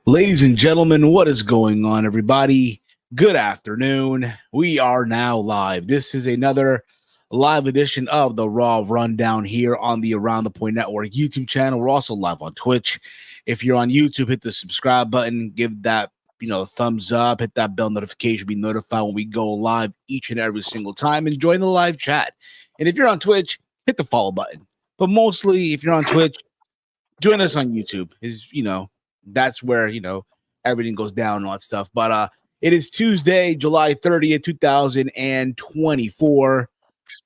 Ladies and gentlemen, what is going on, everybody? Good afternoon. We are now live. This is another live edition of the Raw Rundown here on the Around the Point Network YouTube channel. We're also live on Twitch. If you're on YouTube, hit the subscribe button, give that thumbs up, hit that bell notification, be notified when we go live each and every single time, and join the live chat. And if you're on Twitch, hit the follow button. But mostly, if you're on Twitch, join us on YouTube. That's where everything goes down and all that stuff. But it is Tuesday, July 30th, 2024.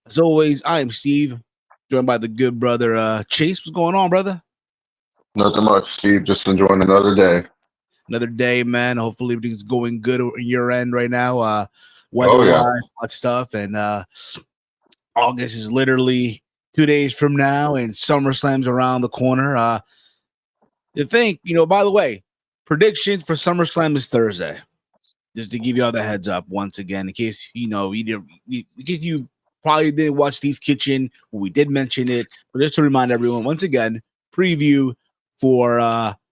As always, I am Steve, joined by the good brother Chase. What's going on, brother? Nothing much, Steve. Just enjoying another day. Another day, man. Hopefully everything's going good in your end right now. Weather-wise, all that stuff. And August is literally 2 days from now, and SummerSlam's around the corner. By the way, prediction for SummerSlam is Thursday. Just to give you all the heads up once again, in case you probably didn't watch Steve's Kitchen, we did mention it, but just to remind everyone once again, preview for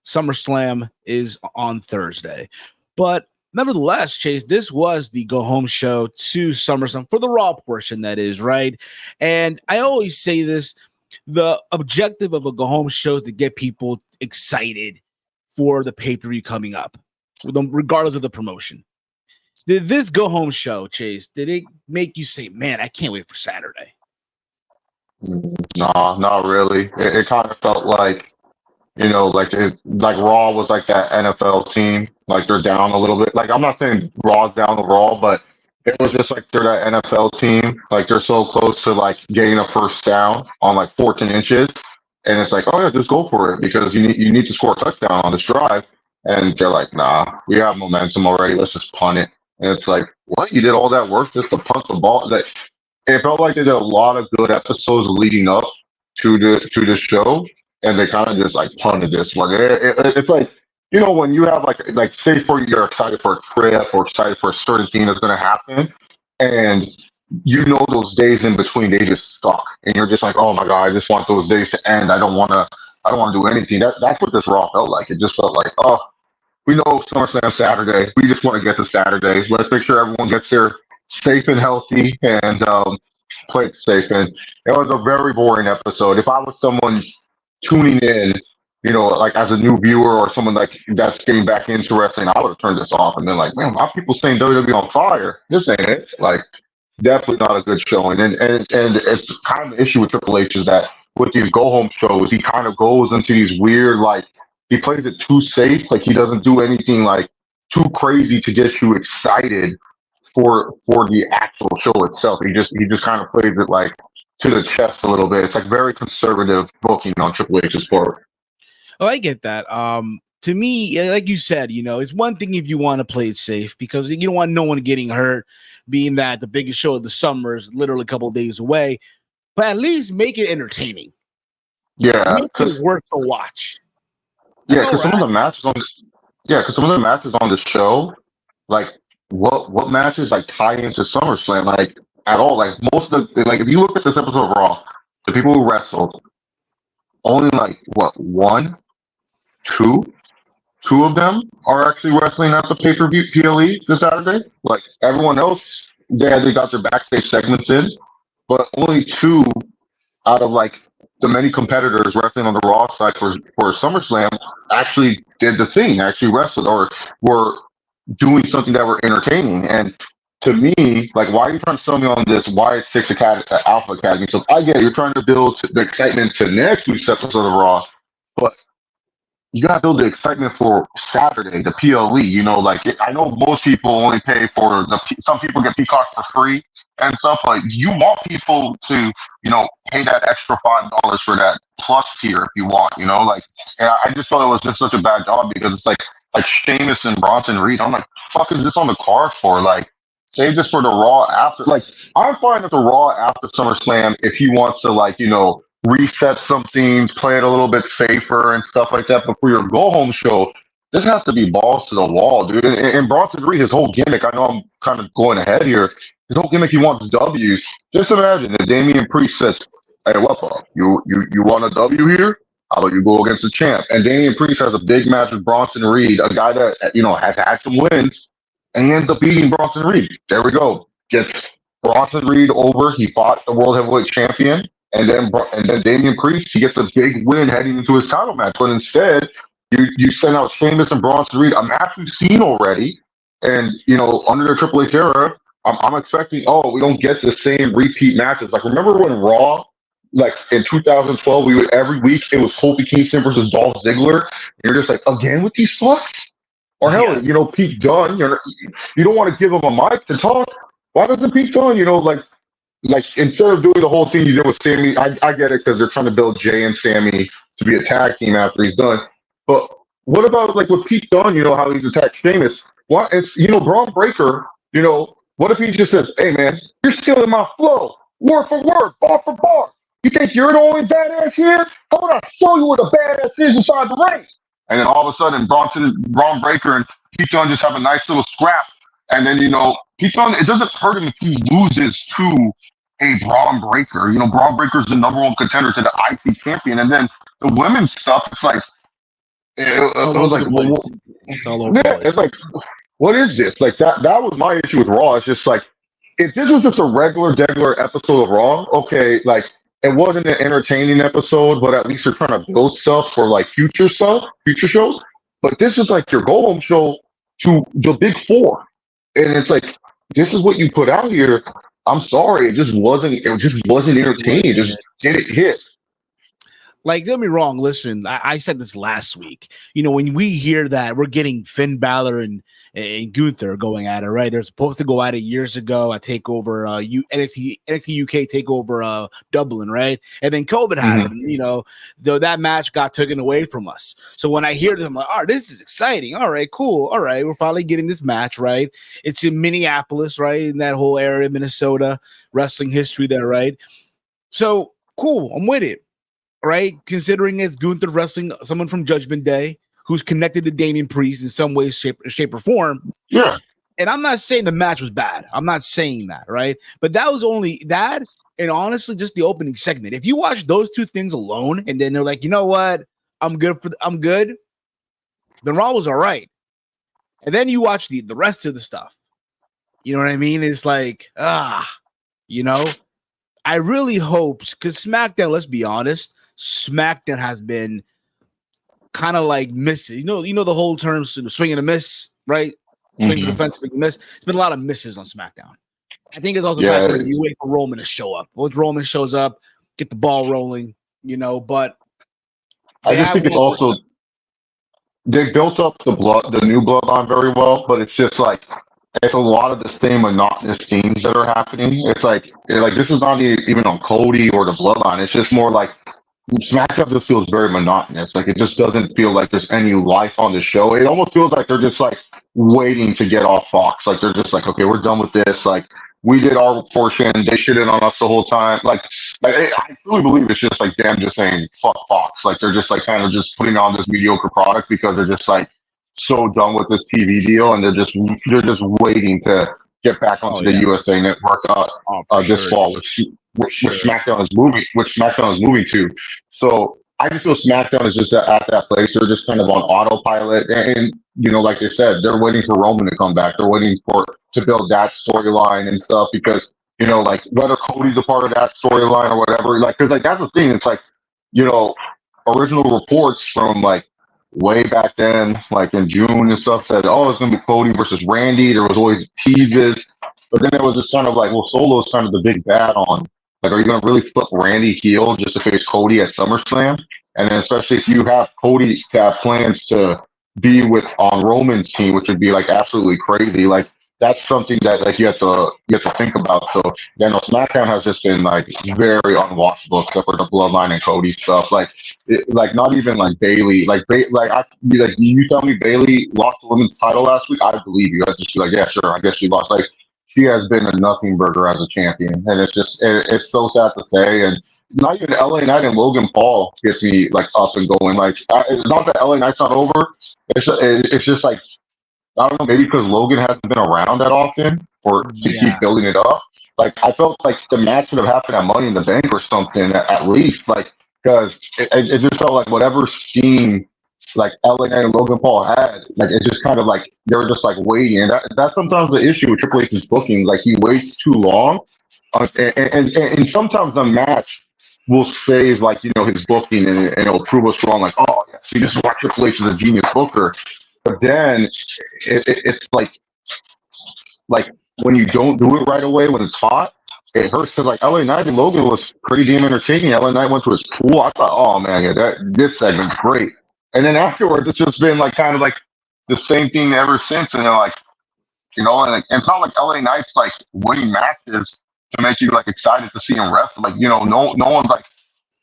SummerSlam is on Thursday. But nevertheless, Chase, this was the go-home show to SummerSlam for the Raw portion, that is, right? And I always say this. The objective of a go-home show is to get people excited for the pay-per-view coming up, regardless of the promotion. Did this go-home show, Chase, did it make you say, man, I can't wait for Saturday? No, not really. It kind of felt like, like Raw was like that NFL team. Like they're down a little bit. Like I'm not saying Raw's down the Raw, but it was just like they're that NFL team. Like they're so close to like getting a first down on like 14 inches. And it's like, oh yeah, just go for it because you need to score a touchdown on this drive. And they're like, nah, we have momentum already. Let's just punt it. And it's like, what? You did all that work just to punt the ball? Like, it felt like they did a lot of good episodes leading up to the show, and they kind of just like punted this one. It's like, when you have like say for you're excited for a trip or excited for a certain thing that's going to happen, and those days in between they just suck, and you're just like, oh my god, I just want those days to end. I don't want to do anything. That's what this Raw felt like. It just felt like, oh, we know SummerSlam Saturday. We just want to get to Saturday. Let's make sure everyone gets there safe and healthy and play it safe. And it was a very boring episode. If I was someone tuning in, like as a new viewer or someone like that's getting back into wrestling, I would have turned this off and been like, man, a lot of people saying WWE on fire. This ain't it. Like, definitely not a good showing. And it's kind of the issue with Triple H is that with these go-home shows, he kind of goes into these weird, like, he plays it too safe. Like, he doesn't do anything, like, too crazy to get you excited for the actual show itself. He just kind of plays it, like, to the chest a little bit. It's, like, very conservative booking on Triple H's part. Oh, I get that. To me, like you said, it's one thing if you want to play it safe because you don't want no one getting hurt, being that the biggest show of the summer is literally a couple of days away, but at least make it entertaining. Yeah. Make it worth the watch. That's because some of the matches on the show, like what matches like tie into SummerSlam, like at all. Like most of the, like if you look at this episode of Raw, the people who wrestled, only like two of them are actually wrestling at the pay-per-view PLE this Saturday. Like everyone else, they got their backstage segments in, but only two out of like the many competitors wrestling on the Raw side for SummerSlam actually did the thing, actually wrestled or were doing something that were entertaining. And to me, like, why are you trying to sell me on this Wyatt 6 Alpha Academy? So I get it, you're trying to build the excitement to next week's episode of Raw, but you gotta build the excitement for Saturday, the PLE. Like I know most people only pay for some people get Peacock for free and stuff. Like you want people to, pay that extra $5 for that plus tier if you want. Like, and I just thought it was just such a bad job because it's like Sheamus and Bronson Reed. I'm like, fuck is this on the card for? Like, save this for the Raw after. Like, I'm fine with the Raw after SummerSlam if he wants to reset some things, play it a little bit safer and stuff like that. But for your go-home show, this has to be balls to the wall, dude. And Bronson Reed, his whole gimmick, I know I'm kind of going ahead here, his whole gimmick, he wants W's. Just imagine if Damian Priest says, hey, what up? You want a W here? How about you go against the champ? And Damian Priest has a big match with Bronson Reed, a guy that has had some wins, and he ends up beating Bronson Reed. There we go. Gets Bronson Reed over. He fought the world heavyweight champion, and then Damian Priest, he gets a big win heading into his title match. But instead, you send out Sheamus and Bronson Reed, a match we've seen already, and under the Triple H era, I'm expecting. Oh, we don't get the same repeat matches. Like remember when Raw, like in 2012, we would every week it was Kofi Kingston versus Dolph Ziggler. And you're just like again with these fucks. Or hell, Yes. Pete Dunne. You don't want to give him a mic to talk. Why doesn't Pete Dunne, like instead of doing the whole thing you did with Sammy, I get it because they're trying to build Jay and Sammy to be a tag team after he's done. But what about like with Pete Dunne? How he's attacked Sheamus. What it's Braun Breaker. What if he just says, "Hey man, you're stealing my flow, word for word, bar for bar. You think you're the only badass here? How about I show you what a badass is inside the ring?" And then all of a sudden, Braun Breaker and Pete Dunne just have a nice little scrap. And then, Pete Dunne, it doesn't hurt him if he loses to a Braun Breaker. Braun Breaker's the number one contender to the IC champion. And then the women's stuff, it's like, it was like, it's all over. Yeah, it's like, what is this? Like that was my issue with Raw. It's just like, if this was just a regular episode of Raw, okay, like, it wasn't an entertaining episode, but at least you're trying to build stuff for like future shows. But this is like your go-home show to the big four. And it's like, this is what you put out here. I'm sorry, it just wasn't entertaining. It just didn't hit. Like, don't get me wrong. Listen, I said this last week. When we hear that we're getting Finn Balor and Gunther going at it, right? They're supposed to go at it years ago. A takeover, NXT UK takeover, Dublin, right? And then COVID happened. Though that match got taken away from us. So when I hear them, I'm like, "Oh, this is exciting. All right, cool. All right, we're finally getting this match, right? It's in Minneapolis, right? In that whole area, Minnesota, wrestling history there, right? So cool. I'm with it. Right, considering it's Gunther wrestling someone from Judgment Day who's connected to Damian Priest in some way, shape, or form. Yeah. And I'm not saying the match was bad. I'm not saying that, right? But that was only that, and honestly, just the opening segment. If you watch those two things alone, and then they're like, you know what, I'm good. The Raw was all right, and then you watch the rest of the stuff. You know what I mean? It's like, I really hope, because SmackDown, let's be honest, SmackDown has been kind of like misses. The whole term swing and a miss, right? Swing for the fence, swing and miss. It's been a lot of misses on SmackDown. I think it's also that you wait for Roman to show up. Once Roman shows up, get the ball rolling, but I just think it's also they built up the new bloodline very well, but it's just like it's a lot of the same monotonous themes that are happening. It's like this is not even on Cody or the bloodline. It's just more like SmackDown just feels very monotonous. Like it just doesn't feel like there's any life on the show. It almost feels like they're just like waiting to get off Fox. Like they're just like, okay, we're done with this. Like we did our portion. They shitted on us the whole time. Like I truly believe it's just like them just saying fuck Fox. Like they're just like kind of just putting on this mediocre product because they're just like so done with this TV deal, and they're just waiting to get back onto the USA Network this fall, which SmackDown is moving to. So I just feel SmackDown is just at that place. They're just kind of on autopilot, and like they said, they're waiting for Roman to come back. They're waiting to build that storyline and stuff because like whether Cody's a part of that storyline or whatever, like because like that's the thing. It's like original reports from like way back then, like in June and stuff, said, "Oh, it's gonna be Cody versus Randy." There was always teases, but then it was just kind of like, well, Solo's kind of the big bad on. Like, are you gonna really flip Randy heel just to face Cody at SummerSlam? And then especially if you have Cody have plans to be on Roman's team, which would be like absolutely crazy. Like that's something that like you have to think about. So SmackDown has just been like very unwatchable except for the Bloodline and Cody stuff. Like not even like Bayley. Like you tell me Bayley lost the women's title last week, I believe you. I'd just be like, yeah, sure, I guess she lost. Like she has been a nothing burger as a champion, and it's just it's so sad to say. And not even LA Knight and Logan Paul gets me like up and going. Like it's not that LA Knight's not over. It's just like I don't know, maybe because Logan hasn't been around that often, or to keep building it up. Like I felt like the match should have happened at Money in the Bank or something at least. Like because it just felt like whatever scheme like LA Knight and Logan Paul had, like it just kind of like they were just like waiting, and that's sometimes the issue with Triple H's booking. Like he waits too long, and sometimes the match will save like his booking, and it'll prove us wrong. Like, oh yeah, see, this is why Triple H is a genius booker. But then it's like when you don't do it right away when it's hot, it hurts. Because like LA Knight and Logan was pretty damn entertaining. LA Knight went to his pool. I thought, oh man, yeah, this segment's great. And then afterwards, it's just been like kind of like the same thing ever since. And then like and it's not like LA Knight's like winning matches to make you like excited to see him wrestle. Like no one's like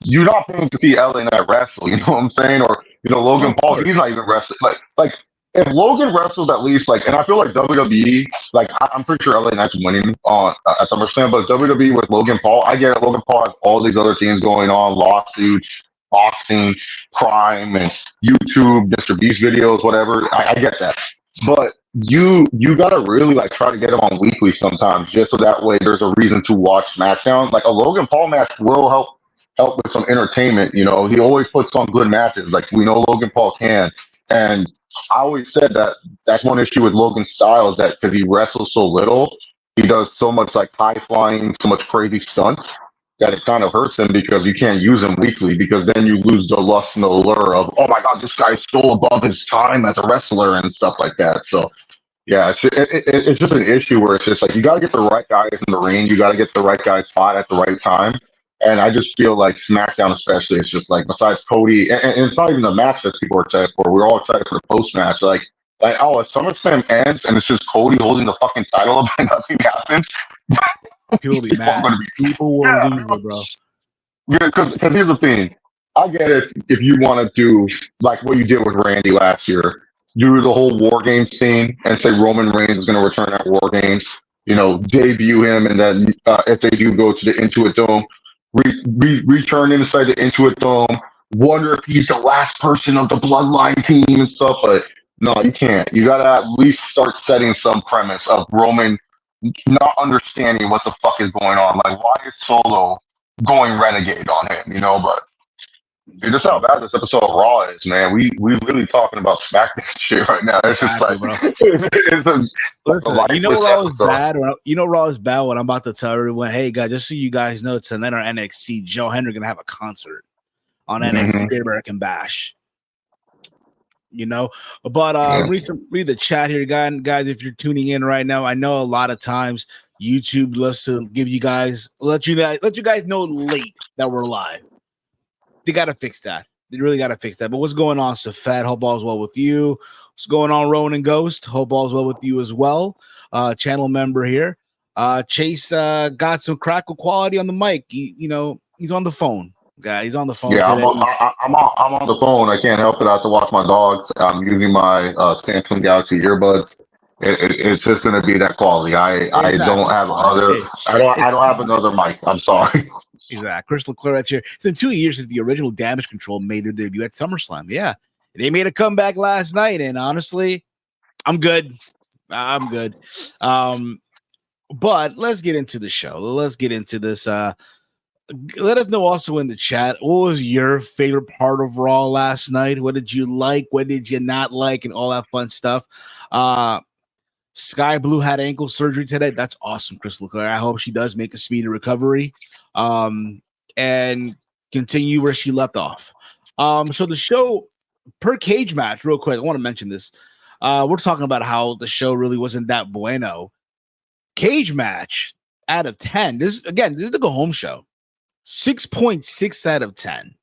you're not paying to see LA Knight wrestle. You know what I'm saying? Or Logan Paul, he's not even wrestling. Like if Logan wrestles at least like, and I feel like WWE, like I'm pretty sure LA Knight's winning on at SummerSlam, but WWE with Logan Paul, I get it. Logan Paul has all these other things going on, lawsuits, boxing, crime, and YouTube, Mr. Beast videos, whatever. I get that, but you gotta really like try to get him on weekly sometimes, just so that way there's a reason to watch SmackDown. Like a Logan Paul match will help with some entertainment. He always puts on good matches. Like we know Logan Paul can, and I always said that that's one issue with Logan's style is that because he wrestles so little, he does so much like high flying, so much crazy stunts that it kind of hurts him because you can't use him weekly because then you lose the lust and the allure of, oh my God, this guy's so above his time as a wrestler and stuff like that. So yeah, it's just an issue where it's just like you got to get the right guys in the ring, you got to get the right guys hot at the right time. And I just feel like SmackDown, especially, it's just like besides Cody, and it's not even the match that people are excited for. We're all excited for the post match. Like oh, if SummerSlam ends and it's just Cody holding the fucking title up and nothing happens, people will be mad. People will lose it, bro. Yeah, because here's the thing. I get it if you want to do like what you did with Randy last year, do the whole War Games scene and say Roman Reigns is going to return at War Games. Debut him, and then if they do go to the Intuit Dome. Return inside the Intuit Dome. Wonder if he's the last person of the Bloodline team and stuff, but no, you can't. You gotta at least start setting some premise of Roman not understanding what the fuck is going on. Like, why is Solo going renegade on him? But dude, this is how bad this episode of Raw is, man. We literally talking about SmackDown shit right now. It's just like, bro. Listen, Raw is bad. Raw is bad when I'm about to tell everyone, hey guys, just so you guys know, tonight on NXT, Joe Henry gonna have a concert on NXT Great American Bash. But read the chat here, guys. If you're tuning in right now, I know a lot of times YouTube loves to give you guys let you guys know late that we're live. They got to fix that. They really got to fix that. But what's going on, Seth? Hope all's well with you. What's going on, Rowan and Ghost? Hope all's well with you as well. Channel member here. Chase got some crackle quality on the mic. He's on the phone. Guy, he's on the phone. Yeah, I'm on the phone. I can't help it. I have to watch my dogs. I'm using my Samsung Galaxy earbuds. It's just going to be that quality. I don't have another mic. I'm sorry. Exactly. Crystal Clear that's here. It's been 2 years since the original Damage Control made their debut at SummerSlam. Yeah. They made a comeback last night, and honestly, I'm good. But let's get into the show. Let's get into this. Let us know also in the chat, what was your favorite part of Raw last night? What did you like? What did you not like? And all that fun stuff. Sky Blue had ankle surgery today. That's awesome, Crystal Claire. I hope she does make a speedy recovery and continue where she left off. So the show per cage match, real quick, I want to mention this. We're talking about how the show really wasn't that bueno. Cage match out of 10. This is the go home show. 6.6 out of 10.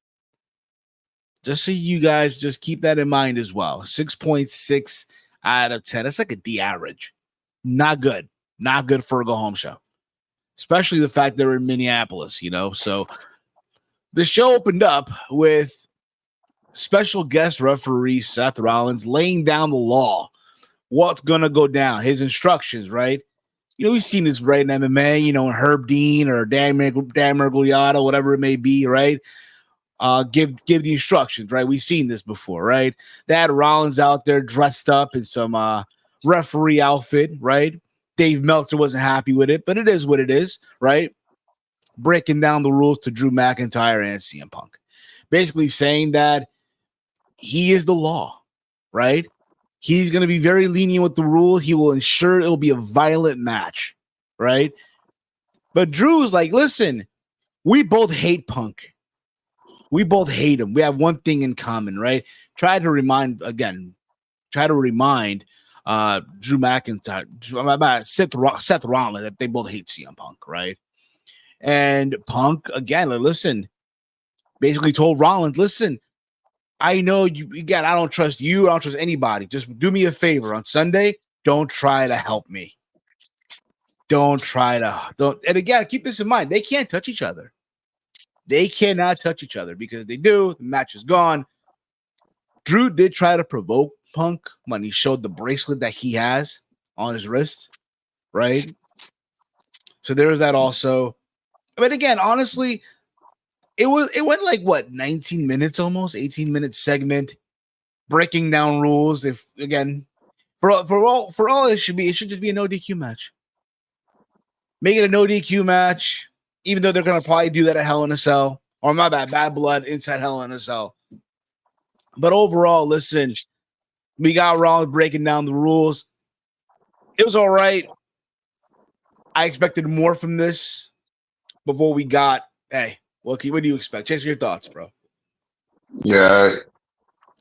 Just so you guys just keep that in mind as well. 6.6 out of 10. That's like a D average. Not good. Not good for a go home show. Especially the fact they're in Minneapolis, So the show opened up with special guest referee Seth Rollins laying down the law. What's going to go down? His instructions, right? We've seen this right in MMA, in Herb Dean or Dan Mergliata, whatever it may be, right? Give the instructions, right? We've seen this before, right? They had Rollins out there dressed up in some referee outfit, right? Dave Meltzer wasn't happy with it, but it is what it is, right? Breaking down the rules to Drew McIntyre and CM Punk. basically saying that he is the law, right? He's going to be very lenient with the rule. He will ensure it'll be a violent match, right? But Drew's like, listen, we both hate Punk. We both hate him. We have one thing in common, right? Try to remind Drew McIntyre, Seth Rollins, that they both hate CM Punk, right? And Punk, again, listen, basically told Rollins, listen, I know you, again, I don't trust you. I don't trust anybody. Just do me a favor on Sunday. Don't try to help me. And again, keep this in mind. They can't touch each other. They cannot touch each other because if they do, the match is gone. Drew did try to provoke Punk when he showed the bracelet that he has on his wrist, right? So there was that also. But again, honestly, it went like what, 19 minutes almost, 18-minute segment, breaking down rules. If again, for all it should just be a no DQ match. Make it a no DQ match, even though they're gonna probably do that at Hell in a Cell. Or my bad blood inside Hell in a Cell. But overall, listen, we got Rollins breaking down the rules. It was all right. I expected more from this, but what we got, hey, what do you expect? Chase, your thoughts, bro. Yeah,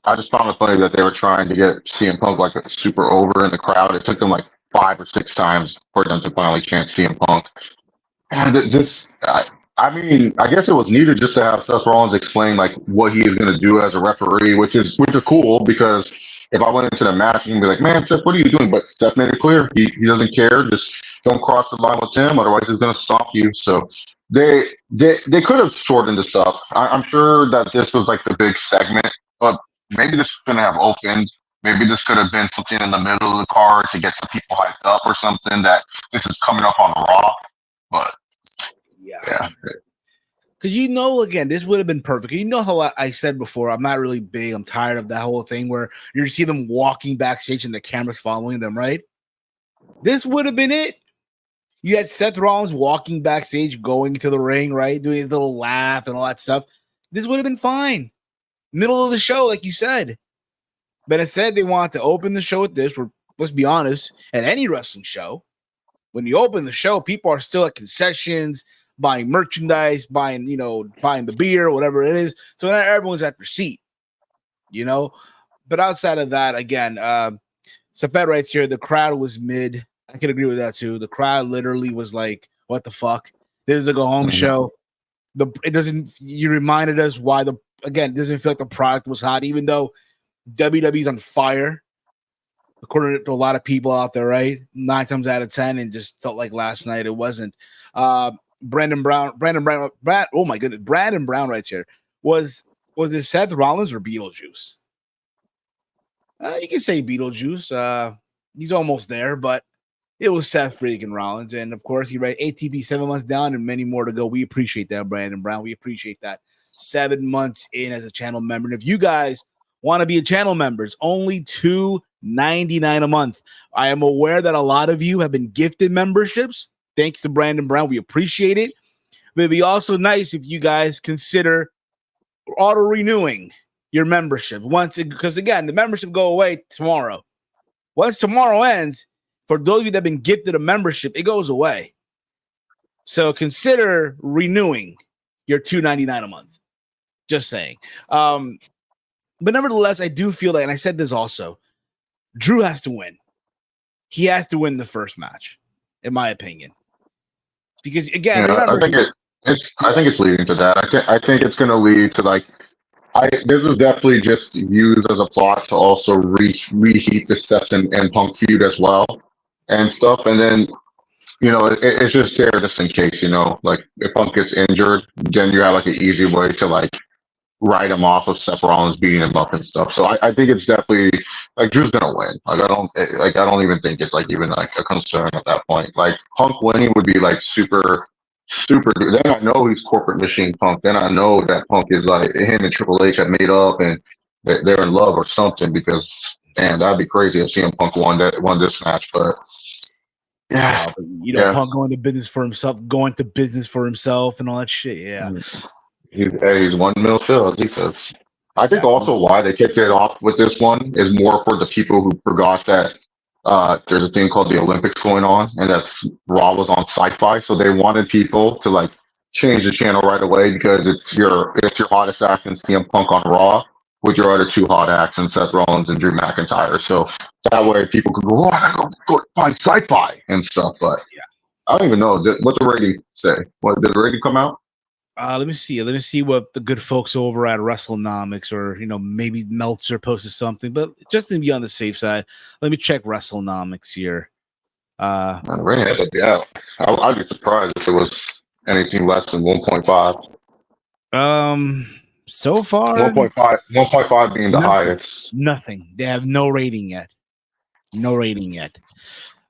I just found it funny that they were trying to get CM Punk like super over in the crowd. It took them like 5 or 6 times for them to finally chant CM Punk. And I mean, I guess it was needed just to have Seth Rollins explain like what he is going to do as a referee, which is cool because if I went into the match and be like, man, Seth, what are you doing? But Seth made it clear he doesn't care. Just don't cross the line with him, otherwise he's going to stop you. So they could have shortened this up. I'm sure that this was like the big segment, but maybe this couldn't have opened. Maybe this could have been something in the middle of the card to get the people hyped up or something that this is coming up on Raw. But yeah. Because again, this would have been perfect. You know how I said before, I'm not really big. I'm tired of that whole thing where you see them walking backstage and the camera's following them, right? This would have been it. You had Seth Rollins walking backstage, going to the ring, right? Doing his little laugh and all that stuff. This would have been fine. Middle of the show, like you said. But instead, they wanted to open the show with this. Let's be honest, at any wrestling show, when you open the show, people are still at concessions, buying merchandise, buying the beer, whatever it is. So now everyone's at their seat, But outside of that, again, Seth writes here, the crowd was mid. I can agree with that too. The crowd literally was like, what the fuck? This is a go-home show. You reminded us why it doesn't feel like the product was hot, even though WWE's on fire. According to a lot of people out there, right? 9 times out of 10, and just felt like last night it wasn't. Brandon Brown. Oh my goodness, Brandon Brown writes here. Was it Seth Rollins or Beetlejuice? You can say Beetlejuice. He's almost there, but it was Seth freaking Rollins, and of course he writes ATP 7 months down and many more to go. We appreciate that, Brandon Brown. We appreciate that. 7 months in as a channel member, and if you guys want to be a channel member, it's only $2.99 a month. I am aware that a lot of you have been gifted memberships. Thanks to Brandon Brown. We appreciate it. But it'd be also nice if you guys consider auto-renewing your membership because again, the membership go away tomorrow. Once tomorrow ends, for those of you that have been gifted a membership, it goes away. So consider renewing your $2.99 a month. Just saying. But nevertheless, I do feel like, and I said this also, Drew has to win. He has to win the first match, in my opinion. Because again, remember, I think it's leading to that. I think it's going to lead to this is definitely just used as a plot to also reheat the Seth and Punk feud as well and stuff. And then it's just there just in case like if Punk gets injured, then you have like an easy way to write him off of Seth Rollins beating him up and stuff. So I think it's definitely Drew's gonna win. I don't even think it's even a concern at that point. Punk winning would be super Then I know he's corporate machine Punk. Then I know that Punk is him and Triple H have made up and they're in love or something. Because that'd be crazy if CM Punk won this match. But Punk going to business for himself, and all that shit. Yeah. He's 1 mil still, as he says. I think Exactly. also why they kicked it off with this one is more for the people who forgot that there's a thing called the Olympics going on, and that's Raw was on Sci-Fi, so they wanted people to like change the channel right away because it's your hottest act in CM Punk on Raw with your other two hot acts in Seth Rollins and Drew McIntyre. So that way people could go, oh, I gotta go find Sci-Fi and stuff. But Yeah. I don't even know what the rating say. What did the rating come out? Let me see. Let me see what the good folks over at WrestleNomics or maybe Meltzer posted something. But just to be on the safe side, let me check WrestleNomics here. Man, the rating had to be out. I'd be surprised if it was anything less than 1.5. So far 1.5 being the nothing. highest. Nothing. They have no rating yet. No rating yet.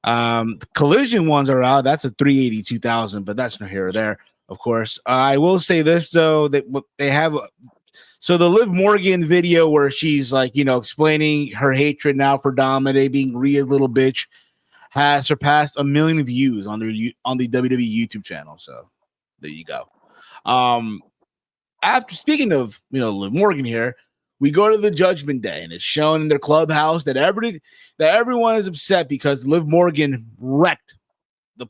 The collision ones are out. That's a 382,000, but that's no here or there, of course. I will say this though, that what they have. So the Liv Morgan video where she's like, explaining her hatred now for Dominic being Rhea's little bitch has surpassed 1 million views on the WWE YouTube channel. So there you go. After speaking of Liv Morgan here, we go to the Judgment Day, and it's shown in their clubhouse that everyone is upset because Liv Morgan wrecked the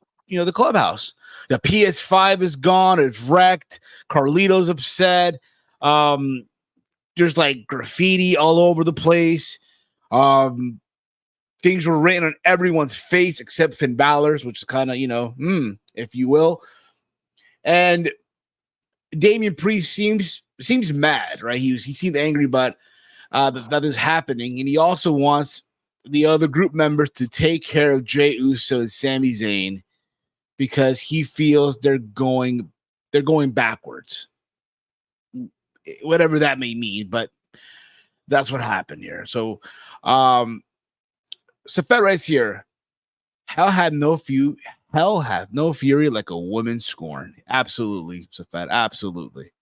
clubhouse. The PS5 is gone; it's wrecked. Carlito's upset. There's like graffiti all over the place. Things were written on everyone's face except Finn Balor's, which is kind of if you will. And Damian Priest seems mad, right? He seemed angry, but that is happening, and he also wants the other group members to take care of Jey Uso and Sami Zayn because he feels they're going backwards, whatever that may mean. But that's what happened here. So, Seth writes here, Hell hath no fury like a woman scorned. Absolutely, Seth, absolutely.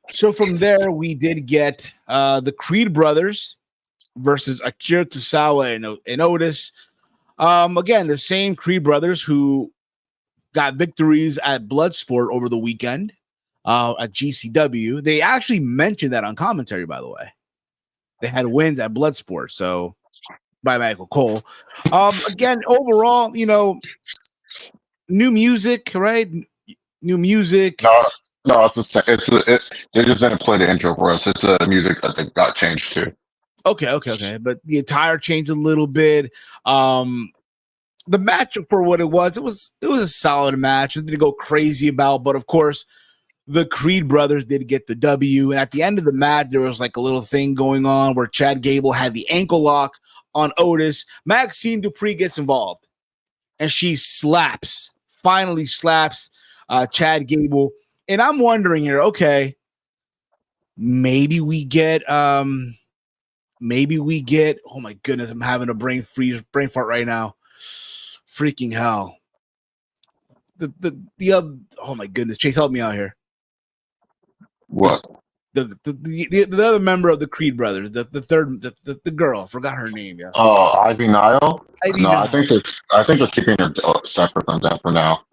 So from there, we did get the Creed brothers versus Akira Tozawa and Otis. Again, the same Creed brothers who got victories at Bloodsport over the weekend at GCW. They actually mentioned that on commentary, by the way. They had wins at Bloodsport, so by Michael Cole. Again, overall, new music, right? New music. No, they just didn't play the intro for us. It's the music that they got changed to. Okay. But the attire changed a little bit. The match for what it was a solid match. It didn't go crazy about, but of course, the Creed brothers did get the W. And at the end of the match, there was like a little thing going on where Chad Gable had the ankle lock on Otis. Maxine Dupree gets involved, and she finally slaps Chad Gable. And I'm wondering here, okay, maybe we get, oh my goodness, I'm having a brain fart right now. Freaking hell. The other, oh my goodness, Chase, help me out here. What? The other member of the Creed brothers, the third, the girl, I forgot her name. Yeah. Oh, Ivy Nile. Ivy No, Nile. I think they're keeping her separate from that for now.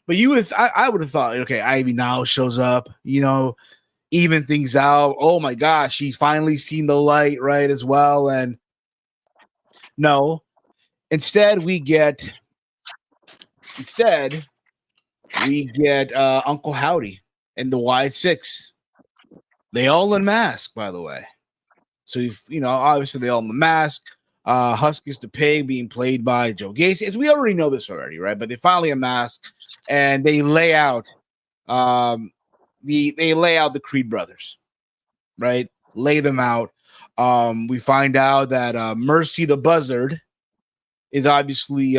But I would have thought, okay, Ivy Nile shows up, even things out. Oh my gosh, she's finally seen the light, right, as well. And no, instead we get Uncle Howdy and the Y6. They all unmask, by the way. So obviously they all unmask. Huskers the Pig being played by Joe Gacy. As we already know this already, right? But they finally unmask and they lay out the Creed brothers, right? Lay them out. We find out that Mercy the Buzzard is obviously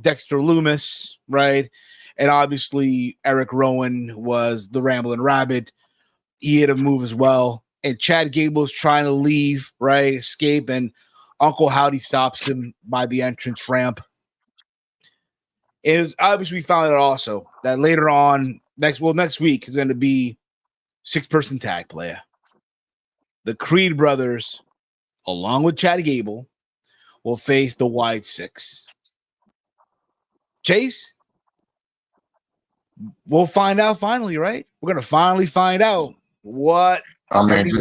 Dexter Loomis, right? And obviously Eric Rowan was the Rambling Rabbit. He had a move as well. And Chad Gable's trying to leave, right? Escape, and Uncle Howdy stops him by the entrance ramp. It was obviously we found out also that later on next week is going to be 6-person tag player. The Creed brothers, along with Chad Gable, will face the White Six. Chase, we'll find out finally, right? We're gonna finally find out what. I mean,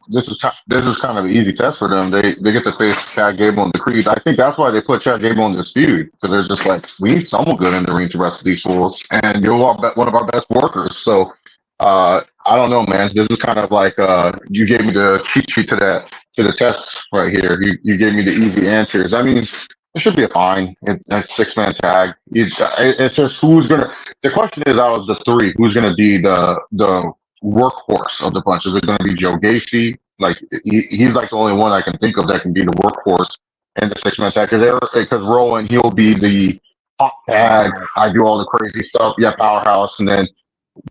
this is kind of an easy test for them. They get to face Chad Gable and the Creed. I think that's why they put Chad Gable in this feud because they're just like, we need someone good in the ring to wrestle these fools, and you're one of our best workers. So, I don't know, man. This is kind of like you gave me the cheat sheet to the test right here. You gave me the easy answers. I mean, it should be a fine. It's a 6-man tag. It's just who's gonna. The question is, out of the three, who's gonna be the workhorse of the bunch? Is it going to be Joe Gacy? Like he's like the only one I can think of that can be the workhorse in the 6-man tag. Because Rowan, he'll be the hot tag. I do all the crazy stuff. Yeah, powerhouse, and then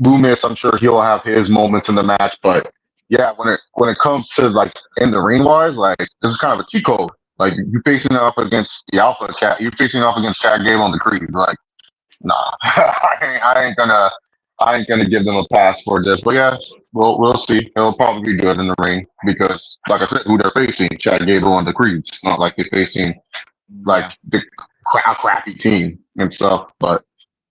Loomis. I'm sure he'll have his moments in the match. But yeah, when it comes to like in the ring wise, like this is kind of a cheat code. Like you're facing off against the Alpha Cat. You're facing off against Chad Gable and the Creed. Like nah, I ain't gonna give them a pass for this. But yeah, we'll see. It'll probably be good in the ring because, like I said, who they're facing, Chad Gable and the Creeds. It's not like they're facing like a crappy team and stuff. But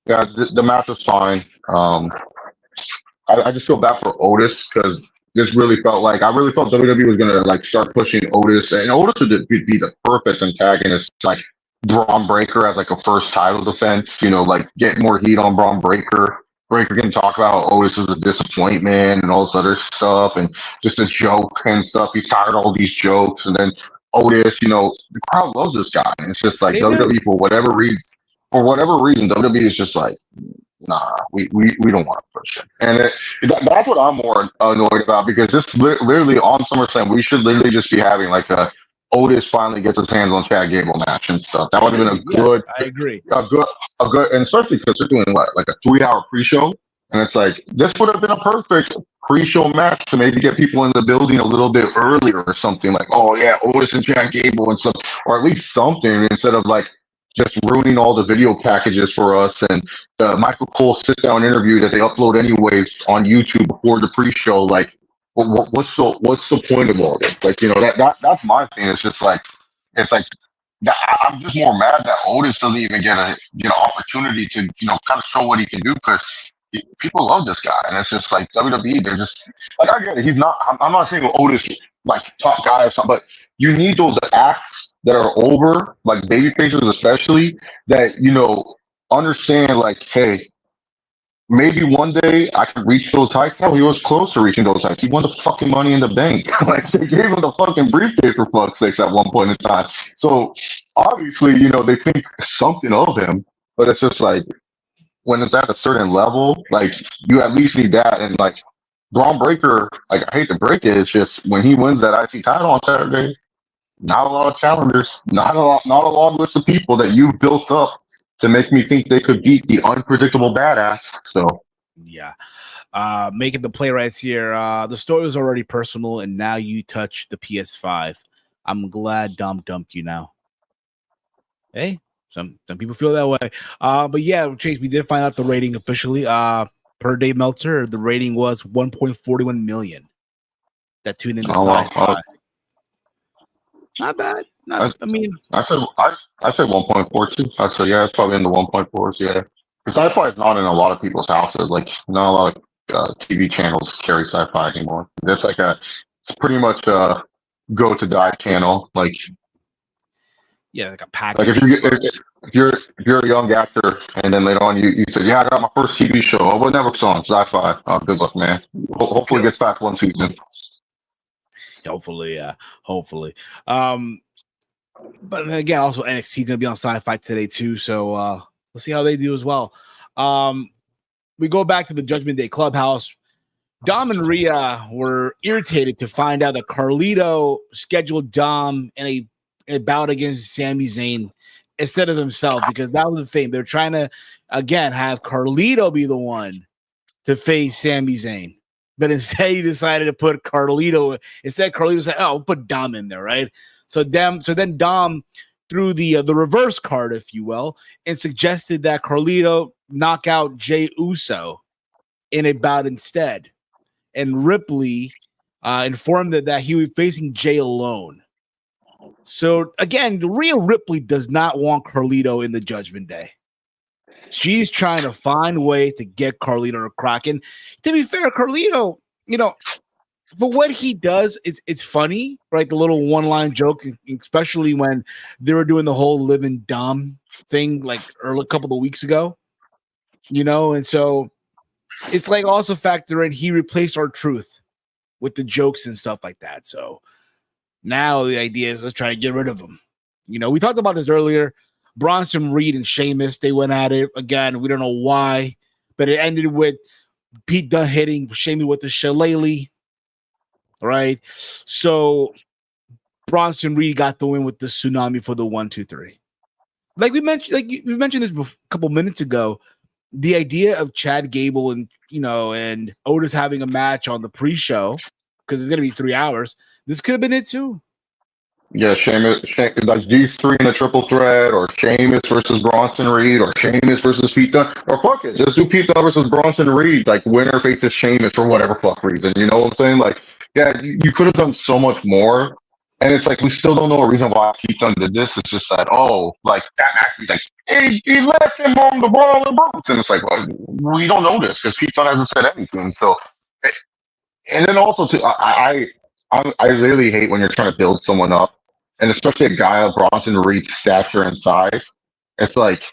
yeah, the match was fine. I just feel bad for Otis because this really felt like I really felt WWE was gonna like start pushing Otis, and Otis would be the perfect antagonist, like Braun Breaker as like a first title defense. You know, like get more heat on Braun Breaker. Breaker can talk about Otis is a disappointment and all this other stuff, and just a joke and stuff. He's tired of all these jokes, and then Otis, you know, the crowd loves this guy, and it's just like They do. WWE for whatever reason. For whatever reason, WWE is just like, nah, we don't want to push it. And that's what I'm more annoyed about because this literally on SummerSlam, we should literally just be having like a Otis finally gets his hands on Chad Gable match and stuff. That It would have should been be. Yes, I agree. a good, and especially because they're doing what, like a 3 hour pre-show. And it's like, this would have been a perfect pre-show match to maybe get people in the building a little bit earlier or something like, oh yeah, Otis and Chad Gable and stuff, or at least something instead of like just ruining all the video packages for us and the Michael Cole sit down interview that they upload anyways on YouTube before the pre-show. Like, what's the point of all this? Like, you know, that's my thing. It's like I'm just more mad that Otis doesn't even get a opportunity to kind of show what he can do because people love this guy, and it's just like WWE. They're just like, I get it. He's not. I'm not saying Otis like top guy or something, but you need those acts that are over, like baby faces especially, that understand like, hey, maybe one day I can reach those heights. No, he was close to reaching those heights. He won the fucking Money in the Bank. Like they gave him the fucking briefcase for fuck's sakes at one point in time. So obviously, they think something of him, but it's just like when it's at a certain level, like you at least need that. And like Braun Breaker, like I hate to break it, it's just when he wins that IC title on Saturday, not a lot of challengers, not a long list of people that you've built up to make me think they could beat the unpredictable badass. So yeah, making the playwrights here. The story was already personal, and now you touch the PS5. I'm glad Dom dumped you now. Hey, some people feel that way. But yeah, Chase, we did find out the rating officially. Per Dave Meltzer, the rating was 1.41 million that tuned in to Sci-Fi. Not bad. I said 1.42. I said yeah, it's probably in the 1.4s. Yeah, because Sci-Fi is not in a lot of people's houses. Like not a lot of TV channels carry Sci-Fi anymore. It's pretty much a go to die channel. Like like a package. Like if you're a young actor and then later on you said, yeah, I got my first TV show. Oh, what network's on? Sci-Fi. Oh, good luck, man. Hopefully it gets back one season. Hopefully, yeah. Hopefully. But again, also NXT gonna be on Sci-Fi today too. So we'll see how they do as well. We go back to the Judgment Day Clubhouse. Dom and Rhea were irritated to find out that Carlito scheduled Dom in a bout against Sami Zayn instead of himself, because that was the thing. They're trying to, again, have Carlito be the one to face Sami Zayn. But instead, he decided to put Carlito. Instead, Carlito said, oh, we'll put Dom in there, right? So then Dom threw the reverse card, if you will, and suggested that Carlito knock out Jey Uso in a bout instead. And Ripley informed that he was facing Jey alone. So again, Rhea Ripley does not want Carlito in the Judgment Day. She's trying to find ways to get Carlito to crack. And to be fair, Carlito, for what he does, it's funny, right? The little one-line joke, especially when they were doing the whole living dumb thing like a couple of weeks ago, and so it's like also factor in he replaced our truth with the jokes and stuff like that. So now the idea is let's try to get rid of him. We talked about this earlier. Bronson Reed and Sheamus, they went at it again. We don't know why, but it ended with Pete Dunne hitting Sheamus with the shillelagh. Right, so Bronson Reed got the win with the tsunami for the 1, 2, 3. Like we mentioned this a couple minutes ago. The idea of Chad Gable and and Otis having a match on the pre-show because it's going to be 3 hours. This could have been it too. Yeah, Sheamus, like these three in a triple threat, or Sheamus versus Bronson Reed, or Sheamus versus Pete Dunne, or fuck it, just do Pete Dunne versus Bronson Reed, like winner faces Sheamus for whatever fuck reason. You know what I'm saying? Like, yeah, you could have done so much more, and it's like we still don't know a reason why Pete Dunne did this. It's just that like that match, he's like, hey, he left him on the Brawling Brutes, and it's like, well, we don't know this because Pete Dunne hasn't said anything. So, and then also too, I really hate when you're trying to build someone up. And especially a guy of Bronson Reed's stature and size, it's like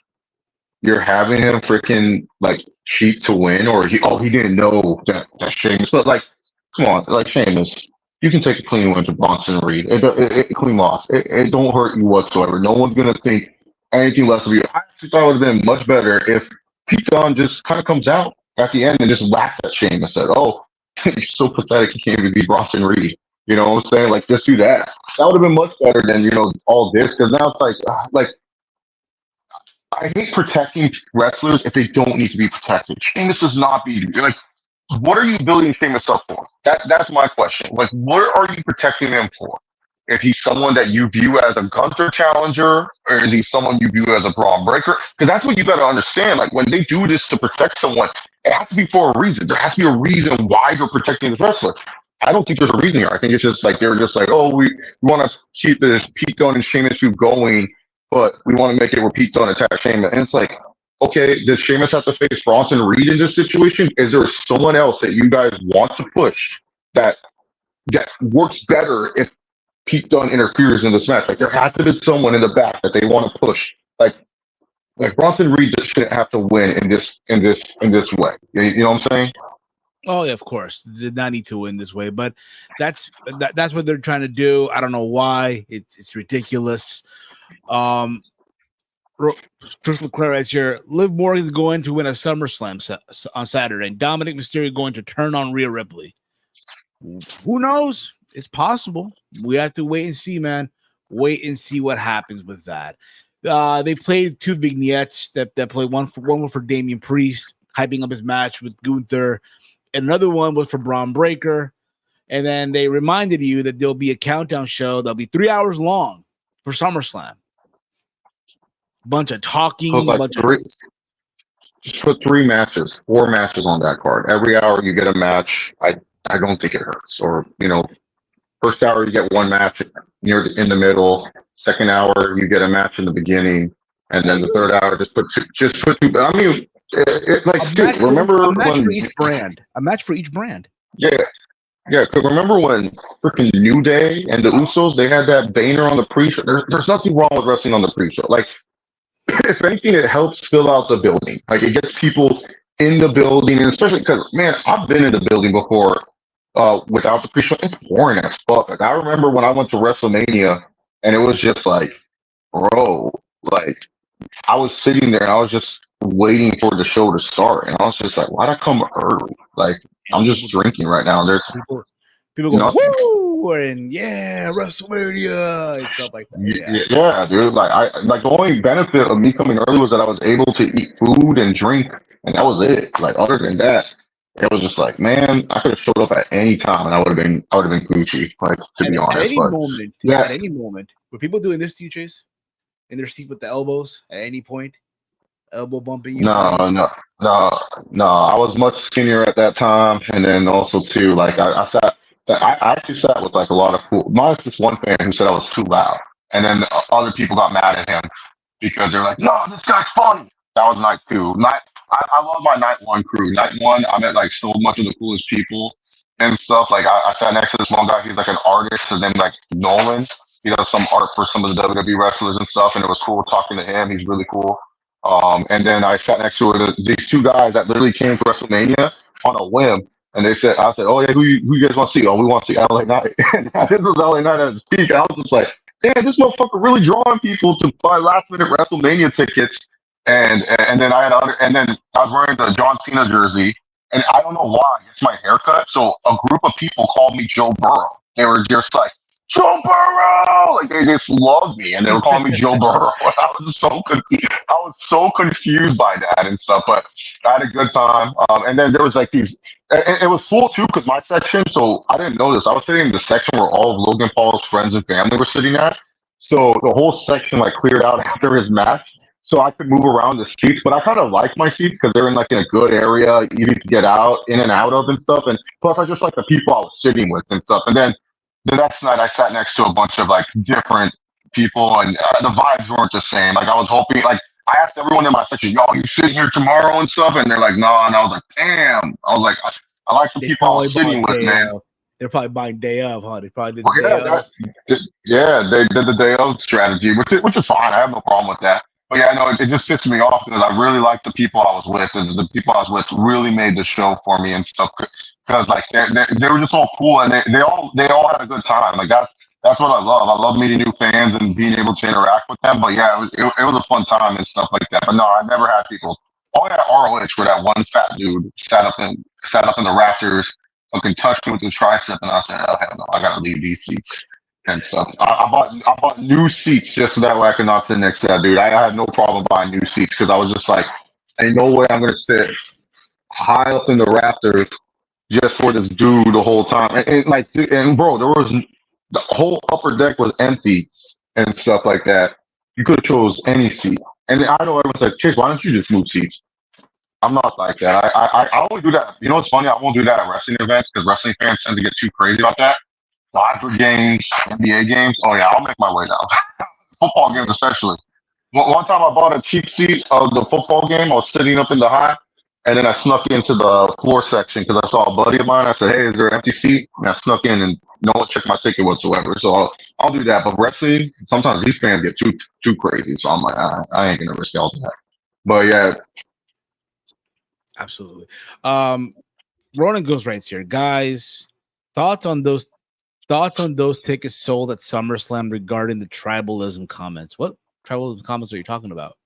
you're having him freaking like cheat to win, or he didn't know that Sheamus. But like, come on, like Sheamus, you can take a clean win to Bronson Reed. Clean loss. It don't hurt you whatsoever. No one's gonna think anything less of you. I actually thought it would have been much better if Pete Dunne just kind of comes out at the end and just laughs at Sheamus and said, "Oh, you're so pathetic. You can't even beat Bronson Reed." You know what I'm saying? Like, just do that. That would have been much better than, all this. Because now it's like, I hate protecting wrestlers if they don't need to be protected. Sheamus does not be, like, what are you building Sheamus up for? That's my question. Like, what are you protecting him for? Is he someone that you view as a Gunther challenger, or is he someone you view as a Braun breaker? Because that's what you got to understand. Like, when they do this to protect someone, it has to be for a reason. There has to be a reason why you're protecting this wrestler. I don't think there's a reason here. I think it's just like they were just like, oh, we want to keep this Pete Dunne and Sheamus feud going, but we want to make it where Pete Dunne attacks Sheamus. And it's like, okay, does Sheamus have to face Bronson Reed in this situation? Is there someone else that you guys want to push that works better if Pete Dunne interferes in this match? Like, there has to be someone in the back that they want to push. Like Bronson Reed just shouldn't have to win in this way. You know what I'm saying? Oh yeah, of course. Did not need to win this way, but that's what they're trying to do. I don't know why. It's ridiculous. Crystal Clear is here. Liv Morgan's going to win a SummerSlam on Saturday, and Dominic Mysterio going to turn on Rhea Ripley. Who knows? It's possible. We have to wait and see, man. Wait and see what happens with that. They played 2 vignettes that played one for Damian Priest, hyping up his match with Gunther. And another one was for Braun Breaker. And then they reminded you that there'll be a countdown show that'll be 3 hours long for SummerSlam. Bunch of talking. Just put 4 matches on that card. Every hour you get a match. I don't think it hurts. Or, first hour you get 1 match in the middle. Second hour you get a match in the beginning. And then the third hour just put 2. I mean, remember a match for each brand. A match for each brand. Yeah. Cause remember when freaking New Day and the Usos, they had that banner on the pre-show. There's nothing wrong with wrestling on the pre-show. Like, if anything, it helps fill out the building. Like, it gets people in the building, and especially because, man, I've been in the building before without the pre-show. It's boring as fuck. Like, I remember when I went to WrestleMania, and it was just like, bro, like, I was sitting there and I was just waiting for the show to start, and I was just like, why'd I come early? Like, I'm just drinking right now. And there's people go, woo, and yeah, WrestleMania and stuff like that. Yeah, dude. Like the only benefit of me coming early was that I was able to eat food and drink, and that was it. Like, other than that, it was just like, man, I could have showed up at any time and I would have been Gucci. Like, to be honest, at any moment, were people doing this to you, Chase? In their seat with the elbows at any point? Elbow bumping you? No. I was much skinnier at that time, and then also too, like I actually sat with like a lot of cool. Minus this one fan who said I was too loud, and then other people got mad at him because they're like, "No, this guy's funny." That was night two. I love my night one crew. Night one, I met like so much of the coolest people and stuff. Like I sat next to this one guy. He's like an artist, and then like Nolan. He does some art for some of the WWE wrestlers and stuff, and it was cool talking to him. He's really cool. And then I sat next to these two guys that literally came to WrestleMania on a whim. And I said, oh yeah, who you guys want to see? Oh, we want to see LA Knight. And this was LA Knight at his peak. And I was just like, damn, this motherfucker really drawing people to buy last minute WrestleMania tickets. And then I was wearing the John Cena jersey, and I don't know why. It's my haircut. So a group of people called me Joe Burrow. They were just like, Joe Burrow! Like they just loved me, and they were calling me Joe Burrow. I was so confused by that and stuff. But I had a good time. And then there was like these. It was full too because my section. So I didn't know this. I was sitting in the section where all of Logan Paul's friends and family were sitting at. So the whole section like cleared out after his match, so I could move around the seats. But I kind of like my seats because they're in like in a good area, easy to get in and out of and stuff. And plus, I just like the people I was sitting with and stuff. And then the next night, I sat next to a bunch of like different people, and the vibes weren't the same. Like I was hoping, like I asked everyone in my section, "Yo, you sitting here tomorrow and stuff?" And they're like, "No." And I was like, "Damn." I was like, I like the people I was sitting with, man. They're probably buying day of, huh? They probably did they did the day of strategy, which is fine. I have no problem with that. But yeah, no, it just pissed me off because I really liked the people I was with, and the people I was with really made the show for me and stuff. Because like they were just all cool, and they all had a good time. Like that's what I love. I love meeting new fans and being able to interact with them. But yeah, it was a fun time and stuff like that. But no, I never had people. All at ROH where that one fat dude sat up in the rafters, fucking touched me with his tricep, and I said, "Oh hell no, I gotta leave these seats." And stuff. I bought new seats just so that way I could not sit next to that dude. I had no problem buying new seats because I was just like, ain't no way I'm gonna sit high up in the rafters just for this dude the whole time. And bro, there was the whole upper deck was empty and stuff like that. You could have chose any seat. And I know everyone's like, Chase, why don't you just move seats? I'm not like that. I only do that. You know what's funny? I won't do that at wrestling events because wrestling fans tend to get too crazy about that. Dodger games, NBA games. Oh yeah, I'll make my way down. Football games especially. One time I bought a cheap seat of the football game. I was sitting up in the high, and then I snuck into the floor section because I saw a buddy of mine. I said, "Hey, is there an empty seat?" And I snuck in, and no one checked my ticket whatsoever. So I'll do that. But wrestling, sometimes these fans get too crazy. So I'm like, I ain't gonna risk all that. But yeah, absolutely. Ronan goes right here, guys. Thoughts on those tickets sold at SummerSlam regarding the tribalism comments? What tribalism comments are you talking about?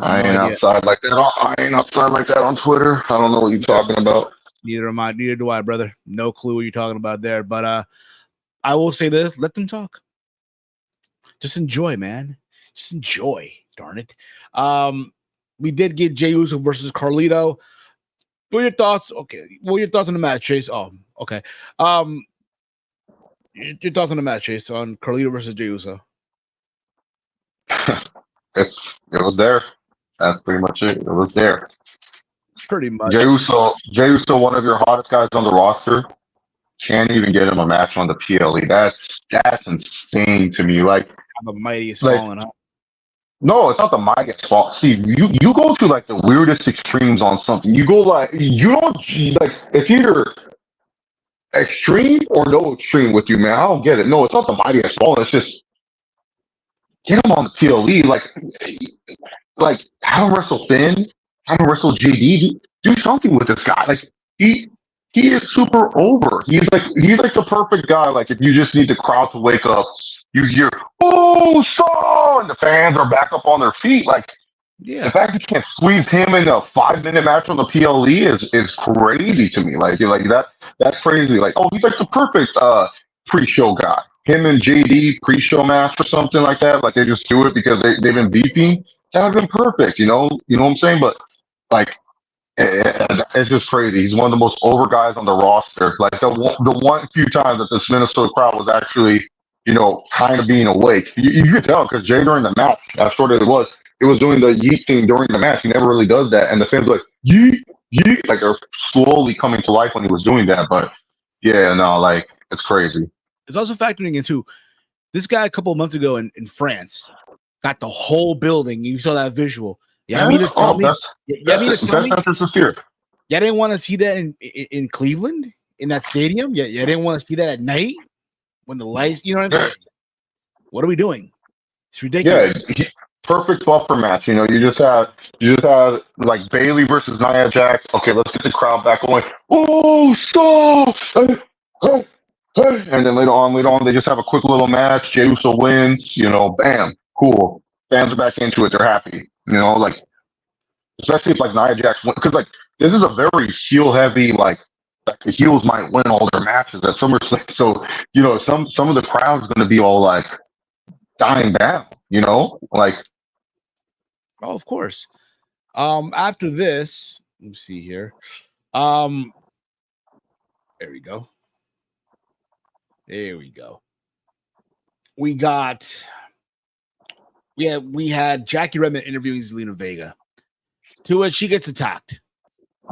I ain't outside like that. I ain't outside like that on Twitter. I don't know what you're talking about. Neither am I. Neither do I, brother. No clue what you're talking about there. But I will say this: let them talk. Just enjoy, man. Just enjoy. Darn it. We did get Jey Uso versus Carlito. What are your thoughts? Okay. What are your thoughts on the match, Chase? Oh, okay. Your thoughts on the match, Chase, on Carlito versus Jey Uso? It was there. That's pretty much it. It was there. Pretty much. Jey Uso, one of your hottest guys on the roster, can't even get him a match on the PLE. That's insane to me. Like the mightiest falling, huh? No, it's not the mightiest fault. See, you go to like the weirdest extremes on something. You go like you don't like it's either extreme or no extreme with you, man. I don't get it. No, it's not the mightiest fault. It's just get him on the PLE. Like have him wrestle Finn, have him wrestle JD. Do something with this guy. Like he is super over. He's like the perfect guy. Like if you just need the crowd to wake up, you hear "Oh, so," and the fans are back up on their feet. Like the fact you can't squeeze him in a 5-minute match on the PLE is crazy to me. Like that's crazy. Like he's like the perfect pre-show guy. Him and JD pre-show match or something like that. Like they just do it because they've been beefing. That would have been perfect. You know what I'm saying? But like. It's just crazy. He's one of the most over guys on the roster. Like the one few times that this Minnesota crowd was actually, kind of being awake. You could tell because Jay during the match, as short as it was doing the yeet thing during the match. He never really does that, and the fans were like yeet, yeet, like they're slowly coming to life when he was doing that. But yeah, no, like it's crazy. It's also factoring into this guy a couple of months ago in France got the whole building. You saw that visual. Yeah, I mean to tell me. Yeah, I mean to tell best me. entrance this year. Yeah, I didn't want to see that in Cleveland in that stadium. Yeah, I didn't want to see that at night when the lights. You know what I mean? What are we doing? It's Yeah, ridiculous. perfect buffer match. You just had like Bailey versus Nia Jax. Okay, let's get the crowd back going. Oh, stop! Hey, hey. And then later on, they just have a quick little match. Jey Uso wins. Bam, cool. Fans are back into it. They're happy. Like especially if like Nia Jax win, because like this is a very heel heavy like the heels might win all their matches at SummerSlam. So some of the crowd's going to be all like dying down. Like. Oh, of course. After this, let me see here. There we go. There we go. We had Jackie Redmond interviewing Zelina Vega. To it, she gets attacked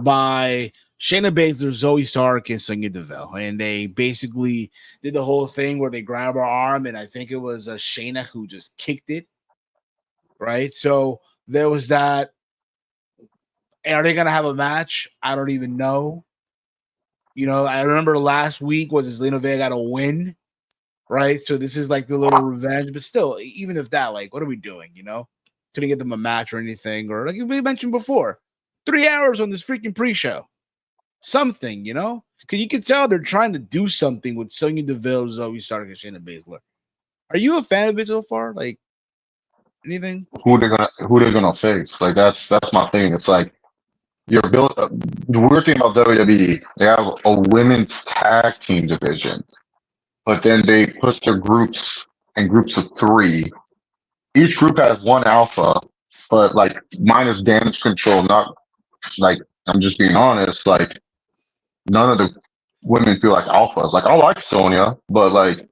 by Shayna Baszler, Zoe Stark, and Sonya Deville. And they basically did the whole thing where they grab her arm, and I think it was Shayna who just kicked it. Right? So there was that. Are they going to have a match? I don't even know. I remember last week was Zelina Vega got a win, right? So this is like the little revenge, but still, even if that, like, what are we doing? Couldn't get them a match or anything, or like we mentioned before, 3 hours on this freaking pre-show, something, because you can tell they're trying to do something with Sonya Deville, Zoe Stark, and Shayna Baszler. Are you a fan of it so far? Like anything? Who they're gonna face? Like that's my thing. It's like you're built. The weird thing about WWE, they have a women's tag team division, but then they put their groups in groups of three. Each group has one alpha, but like minus damage control. Not like I'm just being honest. Like none of the women feel like alphas. Like I like Sonya, but like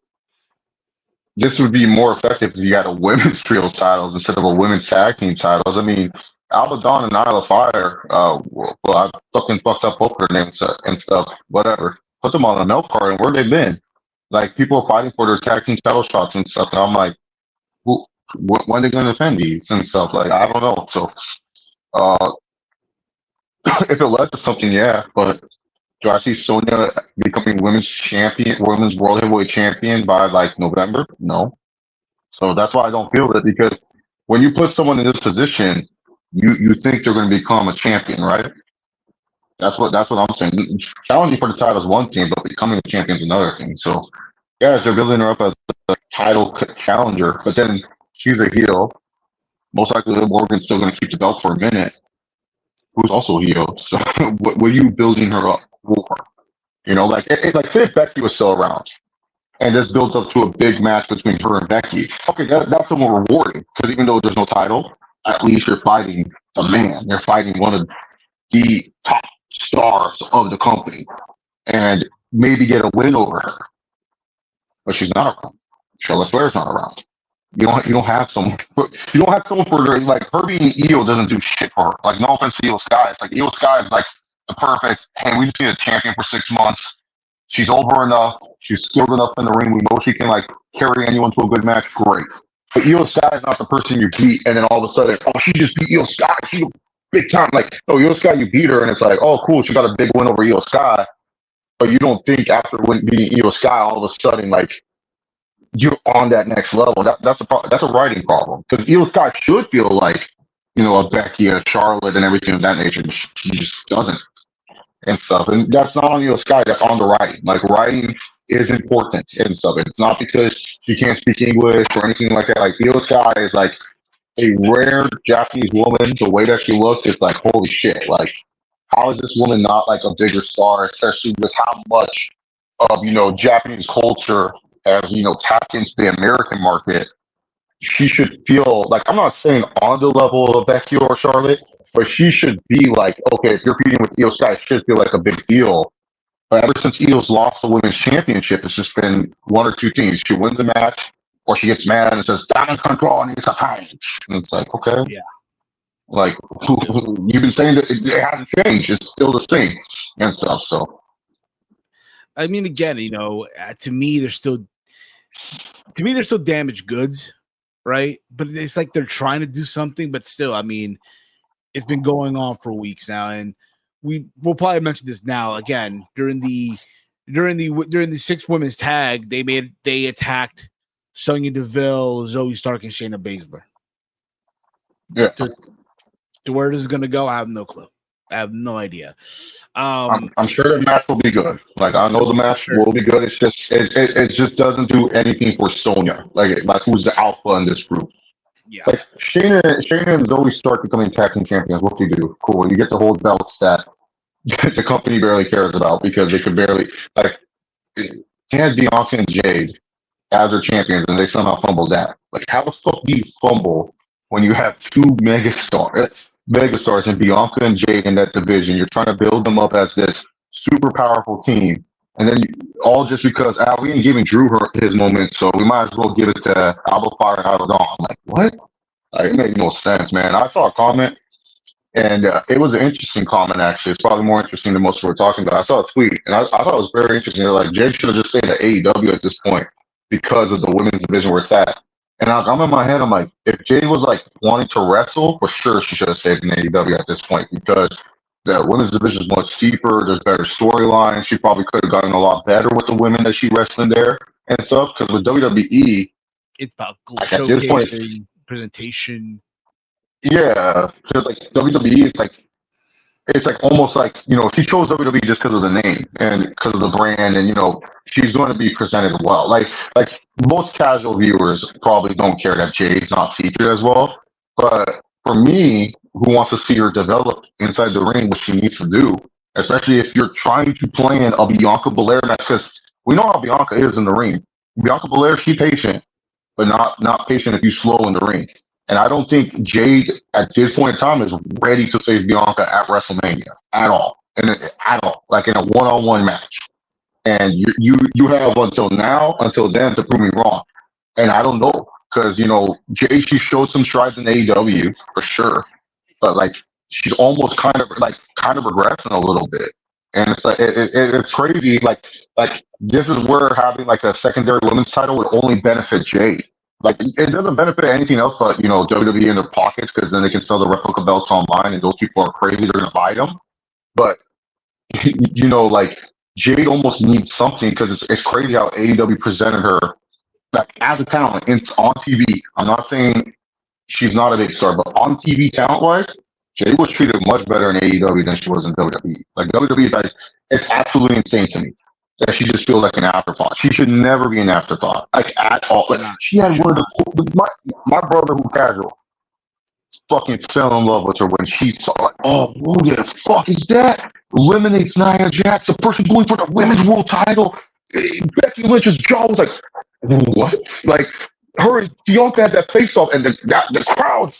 this would be more effective if you had a women's trios titles instead of a women's tag team titles. I mean, Abaddon and Isla Fire, well, I fucking fucked up both their names and stuff. Whatever. Put them on a note card and where they been? Like people are fighting for their tag team title shots and stuff, and I'm like, when are they going to defend these and stuff? Like I don't know. So, uh, if it led to something, yeah. But do I see Sonya becoming women's champion, women's world heavyweight champion by like November? No. So that's why I don't feel it because when you put someone in this position, you think they're going to become a champion, right? That's what I'm saying. Challenging for the title is one thing, but becoming a champion is another thing. So yeah, they're building her up as a title challenger, but then she's a heel. Most likely, Morgan's still going to keep the belt for a minute. Who's also a heel. So what were you building her up for? Like if Becky was still around and this builds up to a big match between her and Becky. Okay, that's somewhat rewarding because even though there's no title, at least you're fighting a man. You're fighting one of the top stars of the company, and maybe get a win over her. But she's not around. Charlotte Flair's not around. You don't have someone. You don't have someone for her. Like her being Io doesn't do shit for her. Like no offense to Io Sky, it's like Io Sky is like the perfect. Hey, we just need a champion for 6 months. She's over enough. She's skilled enough in the ring. We know she can like carry anyone to a good match. Great. But Io Sky is not the person you beat, and then all of a sudden, oh, she just beat Io Sky. She's big time. Like, no, Io Sky, you beat her, and it's like, oh, cool, she got a big win over Io Sky. But you don't think after beating Io Sky, all of a sudden, like, you're on that next level. That's a writing problem because Io Sky should feel like, a Becky, a Charlotte, and everything of that nature. But she just doesn't and stuff. And that's not on Io Sky, that's on the writing. Like writing is important and stuff. It's not because she can't speak English or anything like that. Like Io Sky is like a rare Japanese woman. The way that she looks is like holy shit. Like how is this woman not like a bigger star, especially with how much of Japanese culture has tapped into the American market? She should feel like I'm not saying on the level of Becky or Charlotte, but she should be like, okay, if you're competing with Io Sky, it should feel like a big deal. But ever since Io's lost the women's championship, it's just been one or two things. She wins a match, or she gets mad and says, "Damage control needs a change." And it's like, okay, Yeah. like you've been saying that it hasn't changed; it's still the same and stuff. So, I mean, again, to me, they're still damaged goods, right? But it's like they're trying to do something, but still, I mean, It's been going on for weeks now, and we'll probably mention this now again during the 6 women's tag. They attacked Sonya Deville, Zoe Stark, and Shayna Baszler. Yeah. To where this is going to go, I have no clue. I have no idea. I'm sure the match will be good. Like I know the match will be good. It's just it just doesn't do anything for Sonya. Like who's the alpha in this group? Yeah. Like Shayna and Zoe start becoming tag team champions. What do you do? Cool. You get the whole belts that the company barely cares about because they could barely like they had Bianca and Jade as their champions and they somehow fumbled that. Like how the fuck do you fumble when you have two megastars in Bianca and Jade in that division? You're trying to build them up as this super powerful team. And then all just because we ain't giving Drew his moment, so we might as well give it to Alba Fire and Alba Dawn. I'm like, what? It made no sense, man. I saw a comment, and it was an interesting comment, actually. It's probably more interesting than most people were talking about. I saw a tweet, and I thought it was very interesting. They're like, Jay should have just stayed at AEW at this point because of the women's division where it's at. And I'm in my head, I'm like, if Jade was like wanting to wrestle, for sure she should have stayed in AEW at this point because the women's division is much deeper. There's better storylines. She probably could have gotten a lot better with the women that she wrestled there and stuff. Because with WWE, it's about showcasing, presentation. Yeah, because like WWE, it's like almost like she chose WWE just because of the name and because of the brand, and she's going to be presented well. Like most casual viewers probably don't care that Jade's not featured as well, but for me, who wants to see her develop inside the ring, what she needs to do, especially if you're trying to plan a Bianca Belair match, because we know how Bianca is in the ring. Bianca Belair, she's patient, but not patient if you slow in the ring. And I don't think Jade at this point in time is ready to face Bianca at WrestleMania at all, like in a one-on-one match. And you have until then to prove me wrong. And I don't know because Jade, she showed some strides in AEW for sure, but like she's almost kind of regressing a little bit. And it's like it's crazy. Like this is where having like a secondary women's title would only benefit Jade. Like it doesn't benefit anything else but WWE in their pockets because then they can sell the replica belts online and those people are crazy, they're gonna buy them. But like Jade almost needs something because it's crazy how AEW presented her like as a talent on TV. I'm not saying she's not a big star, but on TV talent wise, Jade was treated much better in AEW than she was in WWE. Like WWE, like it's absolutely insane to me that she just feels like an afterthought. She should never be an afterthought, like at all. Like she had one of the my brother who casual fucking fell in love with her when she saw like, oh, who the fuck is that? Eliminates Nia Jax, the person going for the women's world title. Becky Lynch's jaw was like, what? Like her and Bianca had that face off, and the crowd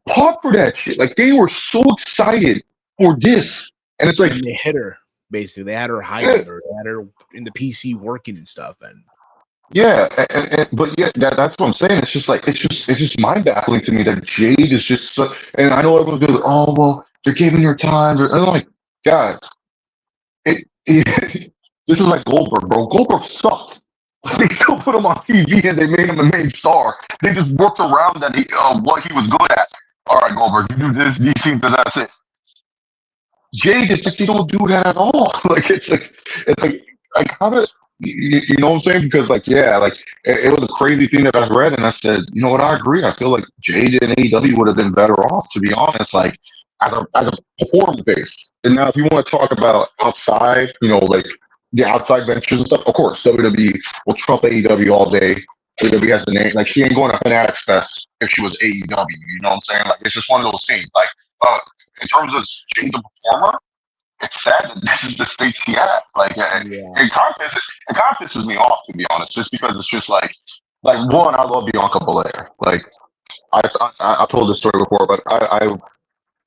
popped for that shit. Like they were so excited for this, and it's like and they hit her. Basically, they had her hiding her. They had her in the PC working and stuff. And but that's what I'm saying. It's just mind baffling to me that Jade is just so. And I know everyone's going, oh well, they're giving her time. And I'm like, guys, this is like Goldberg, bro. Goldberg sucked. They still put him on TV and they made him the main star. They just worked around that what he was good at. All right, Goldberg, you do this, these things, and that's it. Jade is like they don't do that at all. Like it's like how do you know what I'm saying? Because it was a crazy thing that I read, and I said, you know what, I agree. I feel like Jade and AEW would have been better off, to be honest. Like as a performance base. And now, if you want to talk about outside, like the outside ventures and stuff, of course, WWE will trump AEW all day. AEW has the name. Like she ain't going to Fanatics Fest if she was AEW. You know what I'm saying? Like it's just one of those things. Like in terms of Jade the performer, it's sad that this is the state she at. Like, it kind of pisses me off, to be honest, just because it's just like one, I love Bianca Belair. Like, I told this story before, but I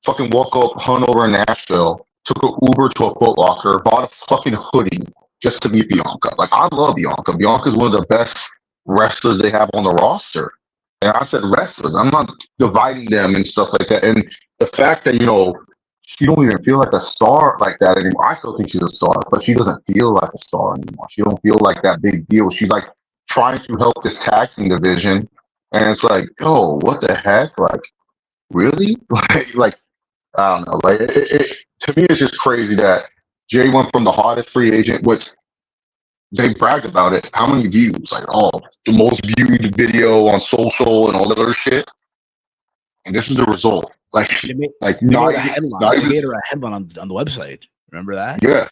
fucking woke up hungover in Nashville, took an Uber to a Foot Locker, bought a fucking hoodie just to meet Bianca. Like, I love Bianca. Bianca's one of the best wrestlers they have on the roster. And I said wrestlers. I'm not dividing them and stuff like that. And the fact that, she don't even feel like a star like that anymore. I still think she's a star, but she doesn't feel like a star anymore. She don't feel like that big deal. She's like trying to help this tag team division. And it's like, oh, what the heck? Like, really? like I don't know. Like to me, it's just crazy that Jay went from the hottest free agent, which they bragged about it. How many views? Like, oh, the most viewed video on social and all that other shit. And this is the result. Like, They made a headline. They made her a headline on the website. Remember that? Yeah,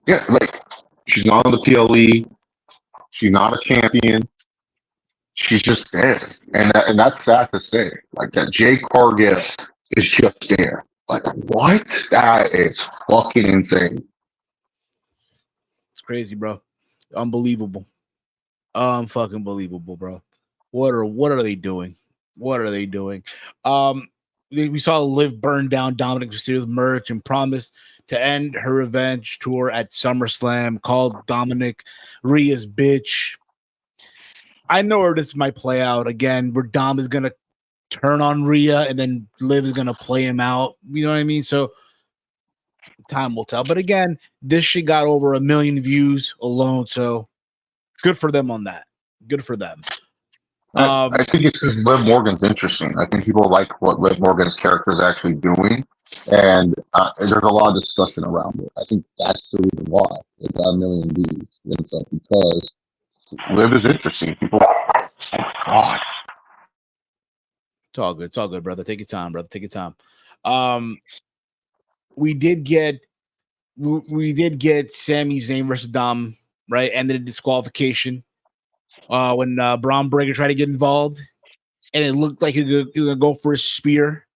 yeah. Like, she's not on the PLE. She's not a champion. She's just there, and that's sad to say. Like that, Jay Cargill is just there. Like what? That is fucking insane. It's crazy, bro. Unbelievable. Fucking believable, bro. What are they doing? What are they doing? We saw Liv burn down Dominic Mysterio's merch and promised to end her revenge tour at SummerSlam. Called Dominic Rhea's bitch. I know where this might play out again, where Dom is gonna turn on Rhea and then Liv is gonna play him out. You know what I mean? So time will tell. But again, this shit got over 1 million views alone. So good for them on that. Good for them. I think it's because Liv Morgan's interesting. I think people like what Liv Morgan's character is actually doing, and there's a lot of discussion around it. I think that's the reason why it got 1 million views and stuff, because Liv is interesting. People, oh God. It's all good. It's all good, brother. Take your time, brother. Take your time. We did get Sami Zayn versus Dom, right? Ended in disqualification. When Braun Breaker tried to get involved, and it looked like he was gonna go for a spear,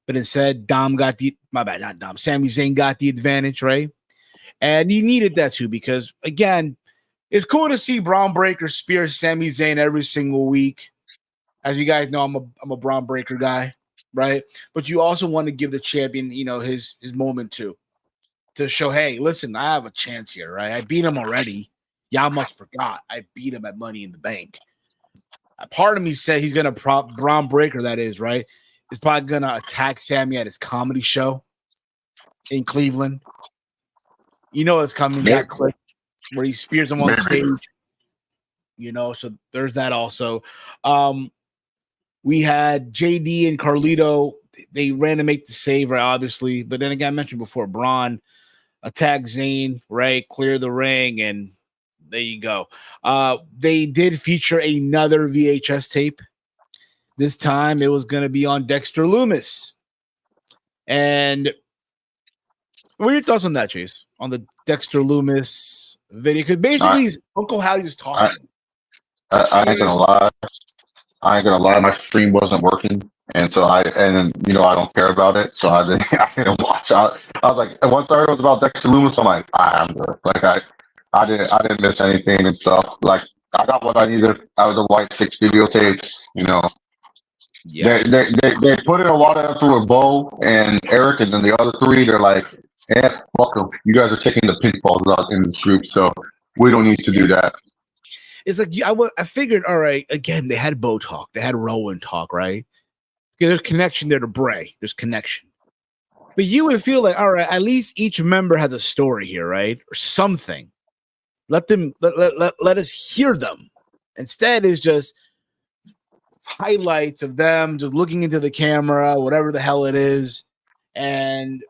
but instead Sami Zayn got the advantage, right? And he needed that too, because again, it's cool to see Braun Breaker spear Sami Zayn every single week. As you guys know, I'm a Braun Breaker guy, right? But you also want to give the champion, his moment too, to show, hey, listen, I have a chance here, right? I beat him already. Y'all must forgot I beat him at Money in the Bank. A part of me said he's gonna prop Braun Breaker, that is, right? Is probably gonna attack Sammy at his comedy show in Cleveland. You know it's coming, that clip where he spears him on stage. So there's that also. We had JD and Carlito. They ran to make the save, right, obviously. But then again, I mentioned before, Braun attacked Zayn, right? Clear the ring, and there you go. They did feature another VHS tape. This time it was going to be on Dexter Lumis. And what are your thoughts on that, Chase? On the Dexter Lumis video? Because basically, Uncle Howdy is talking. I ain't gonna lie. My stream wasn't working, and so I don't care about it, so I didn't watch. I was like, once I heard it was about Dexter Lumis, I'm like, I'm good. Like I didn't miss anything and stuff. Like I got what I needed out of the White Six videotapes. Yeah. They put in a lot of effort with Bo and Eric, and then the other three, they're like, fuck them. You guys are taking the pinfalls out in this group, so we don't need to do that. It's like I figured, all right, again, they had Bo talk. They had Rowan talk, right? There's connection there to Bray. There's connection. But you would feel like, all right, at least each member has a story here, right? Or something. Let us hear them. Instead, it's just highlights of them just looking into the camera, whatever the hell it is, and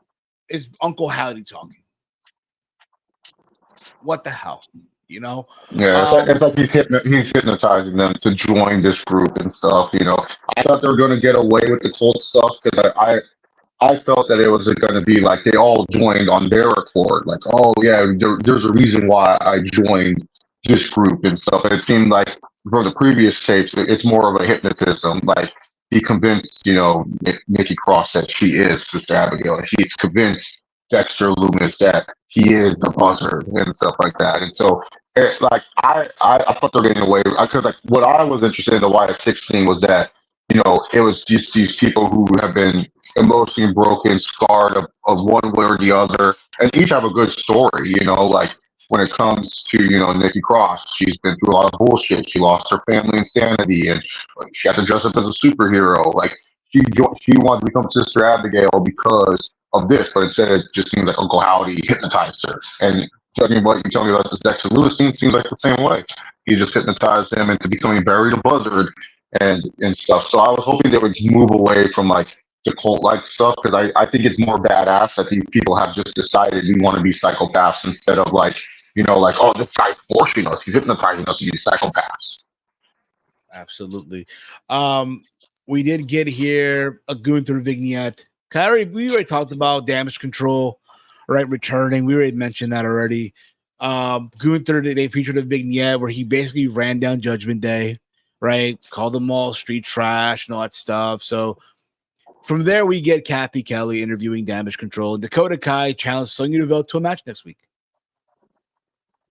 it's Uncle Howdy talking. What the hell? Yeah, it's like he's hypnotizing them to join this group and stuff. I thought they were going to get away with the cult stuff, because I felt that it was going to be like they all joined on their accord. Like, oh yeah, there's a reason why I joined this group and stuff. And it seemed like from the previous tapes, it's more of a hypnotism. Like he convinced, Nikki Cross that she is Sister Abigail, and he's convinced Dexter Lumis that he is the buzzard and stuff like that. And so, I thought they were getting away, because what I was interested in the YF16 was that it was just these people who have been emotionally broken, scarred of one way or the other, and each have a good story. Like when it comes to Nikki Cross, she's been through a lot of bullshit. She lost her family insanity, and she had to dress up as a superhero. Like she wanted to become Sister Abigail because of this, but instead it just seems like Uncle Howdy hypnotized her. And judging what you tell me about this Dexter Lumis scene, seems like the same way. He just hypnotized him into becoming Barry the Buzzard and stuff. So I was hoping they would move away from like the cult like stuff, because I think it's more badass that these people have just decided we want to be psychopaths instead of like, like, oh, this guy's forcing us, he's hypnotizing us to be psychopaths. Absolutely. We did get here a Gunther vignette. Kyrie, we already talked about damage control, right? Returning. We already mentioned that already. Gunther, they featured a vignette where he basically ran down Judgment Day, right? Called them all street trash and all that stuff. So from there, we get Kathy Kelly interviewing Damage Control. Dakota Kai challenged Sonya Deville to a match next week.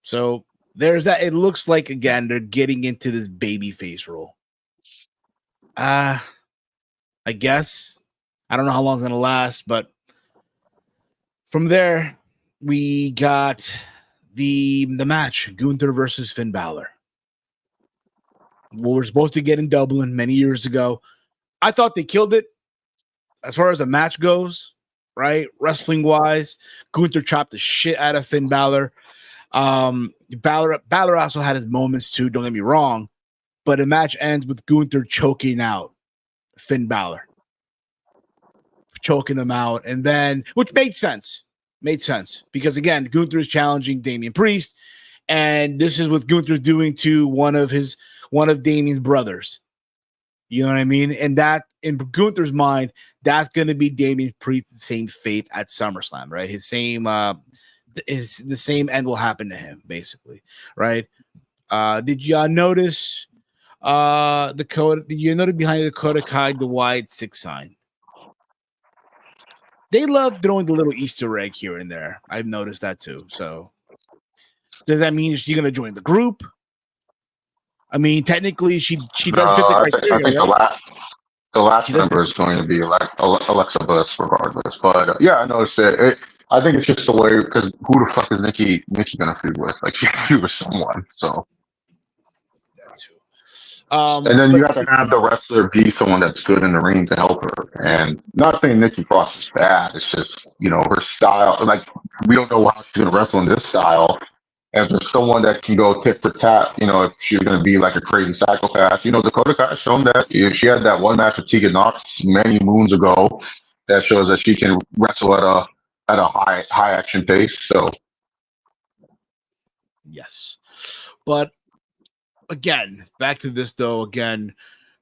So there's that. It looks like, again, they're getting into this babyface role. I guess. I don't know how long it's going to last, but from there, we got the match, Gunther versus Finn Balor. What we're supposed to get in Dublin many years ago. I thought they killed it as far as a match goes, right? Wrestling-wise, Gunther chopped the shit out of Finn Balor. Balor also had his moments too, don't get me wrong, but the match ends with Gunther choking out Finn Balor. Choking him out, and then, which made sense because, again, Gunther is challenging Damian Priest, and this is what Gunther's doing to one of Damian's brothers. You know what I mean? And that, in Gunther's mind, that's going to be Damian Priest's same fate at SummerSlam, right? His same, the same end will happen to him, basically, right? Did you notice Dakota? Did you notice behind Dakota Kai the wide 6 sign? They love throwing the little Easter egg here and there. I've noticed that too. So does that mean she's going to join the group? I mean, technically, she does fit the criteria. I think right? the last member is going to be Alexa Bliss, regardless. But yeah, I noticed it. I think it's just the way, because who the fuck is Nikki going to feud with? Like, she feud with someone. So. And then you have to have the wrestler be someone that's good in the ring to help her. And not saying Nikki Cross is bad. It's just, her style. Like, we don't know how she's going to wrestle in this style. And if there's someone that can go tit for tat, if she's going to be like a crazy psychopath, Dakota Kai has shown that. She had that one match with Tegan Nox many moons ago that shows that she can wrestle at a high action pace. So, yes. But again, back to this though. Again,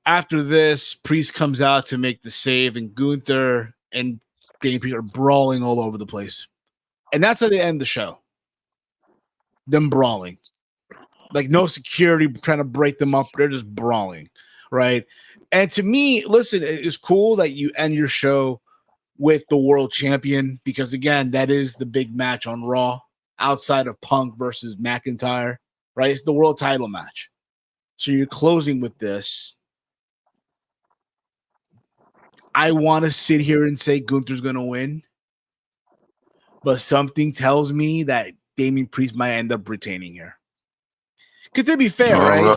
after this, Priest comes out to make the save, and Gunther and Damian Priest are brawling all over the place, and that's how they end the show. Them brawling, like no security trying to break them up. They're just brawling, right? And to me, listen, it's cool that you end your show with the world champion, because again, that is the big match on Raw outside of Punk versus McIntyre, right? It's the world title match. So you're closing with this. I want to sit here and say Gunther's going to win, but something tells me that Damian Priest might end up retaining here. Because to be fair, right?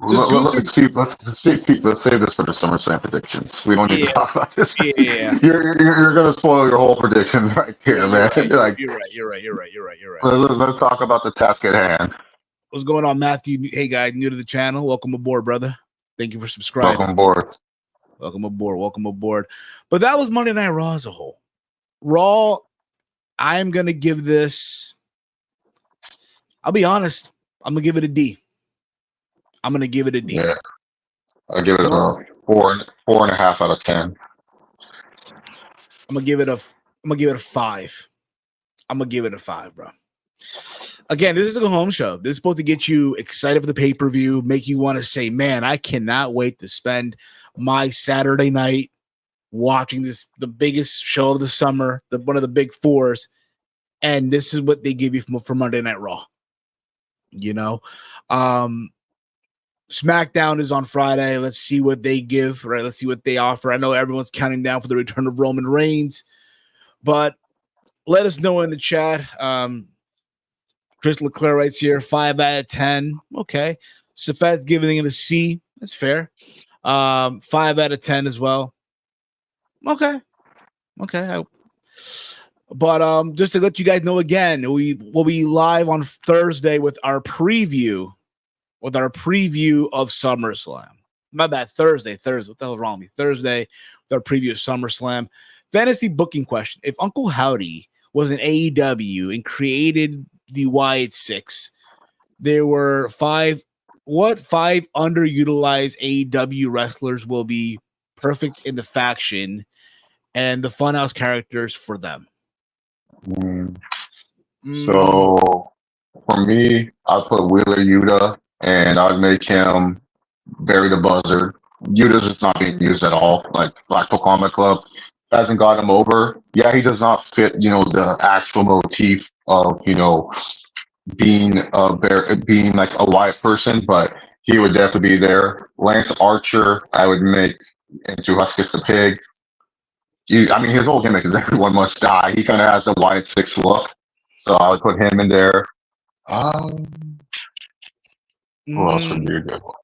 Let's save this for the SummerSlam predictions. We don't need to talk about this. Yeah. You're going to spoil your whole predictions right here, man. You're right. Let's talk about the task at hand. What's going on, Matthew? Hey, guy, new to the channel. Welcome aboard, brother. Thank you for subscribing. Welcome aboard. But that was Monday Night Raw as a whole. Raw, I'm going to give this, I'll be honest, I'm going to give it a D. Yeah. I'll give it a 4.5 out of 10. I'm going to give it a 5. I'm going to give it a 5, bro. Again, this is a home show. This is supposed to get you excited for the pay-per-view, make you want to say, man, I cannot wait to spend my Saturday night watching the biggest show of the summer, one of the big fours, and this is what they give you for Monday Night Raw. SmackDown is on Friday. Let's see what they give, right? Let's see what they offer. I know everyone's counting down for the return of Roman Reigns, but let us know in the chat. Chris Leclerc writes here, 5 out of 10. Okay. Seth's giving it a C. That's fair. 5 out of 10 as well. Okay. But just to let you guys know again, we will be live on Thursday with our preview of SummerSlam. My bad, Thursday. What the hell is wrong with me? Thursday their previous SummerSlam. Fantasy booking question. If Uncle Howdy was an AEW and created the Wyatt Six, there were five underutilized AEW wrestlers will be perfect in the faction and the Funhouse characters for them? So for me, I put Wheeler Yuta, and I'd make him Barry the Buzzer. Yuta's just not being used at all. Like Blackpool Combat Club hasn't got him over. Yeah, he does not fit, the actual motif of, being being like a white person, but he would definitely be there. Lance Archer, I would make into Huskus the Pig. His whole gimmick is everyone must die. He kind of has a Wyatt Six look, so I would put him in there. Who else would be a good one?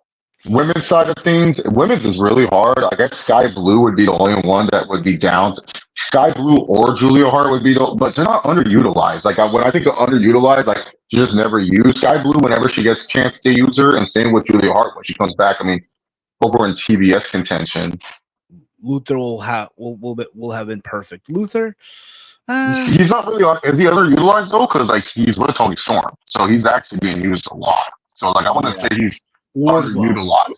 Women's side of things, women's is really hard. I guess Sky Blue would be the only one that would be down. Sky Blue or Julia Hart would be, but they're not underutilized. Like when I think of underutilized, like she just never used Sky Blue whenever she gets a chance to use her, and same with Julia Hart when she comes back. Over in TBS contention. Luther will have been perfect. Luther, he's not really. Is he underutilized though? Because he's with Tony Storm, so he's actually being used a lot. So I wouldn't say he's underutilized.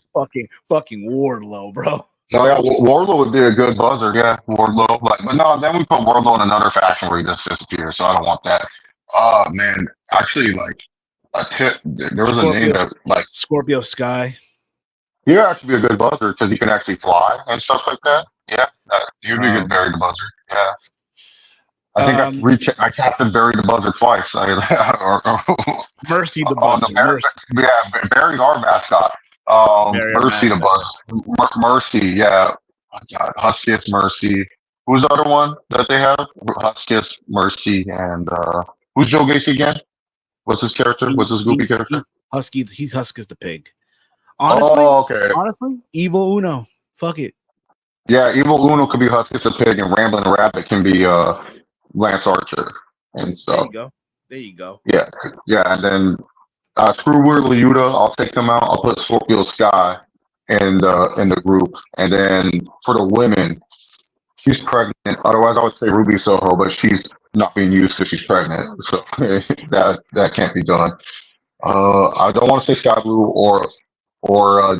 Fucking Wardlow, bro. So yeah, Wardlow would be a good buzzer. Yeah, Wardlow. But no, then we put Wardlow in another faction where he just disappears. So I don't want that. Man, actually, a tip. There was a name that Scorpio Sky. He would actually be a good buzzer because he can actually fly and stuff like that. Yeah, he'd be a good Barry the Buzzer. Yeah. I captained Barry the Buzzer twice. Mercy the Buzzer. Yeah, Barry's our mascot. Mercy the Buzzer. Mercy, yeah. Oh, God, Huskus, Mercy. Who's the other one that they have? Huskus, Mercy, and who's Joe Gacy again? What's his character? What's his goofy character? He's Huskus the Pig. Honestly, okay. Evil Uno. Fuck it. Yeah, Evil Uno could be Huskus the Pig, and Ramblin' Rabbit can be Lance Archer and stuff. There you go. Yeah, and then screw Wheeler Yuta, I'll take them out. I'll put Scorpio Sky in the group, and then for the women, she's pregnant. Otherwise, I would say Ruby Soho, but she's not being used because she's pregnant, so that can't be done. I don't want to say Sky Blue or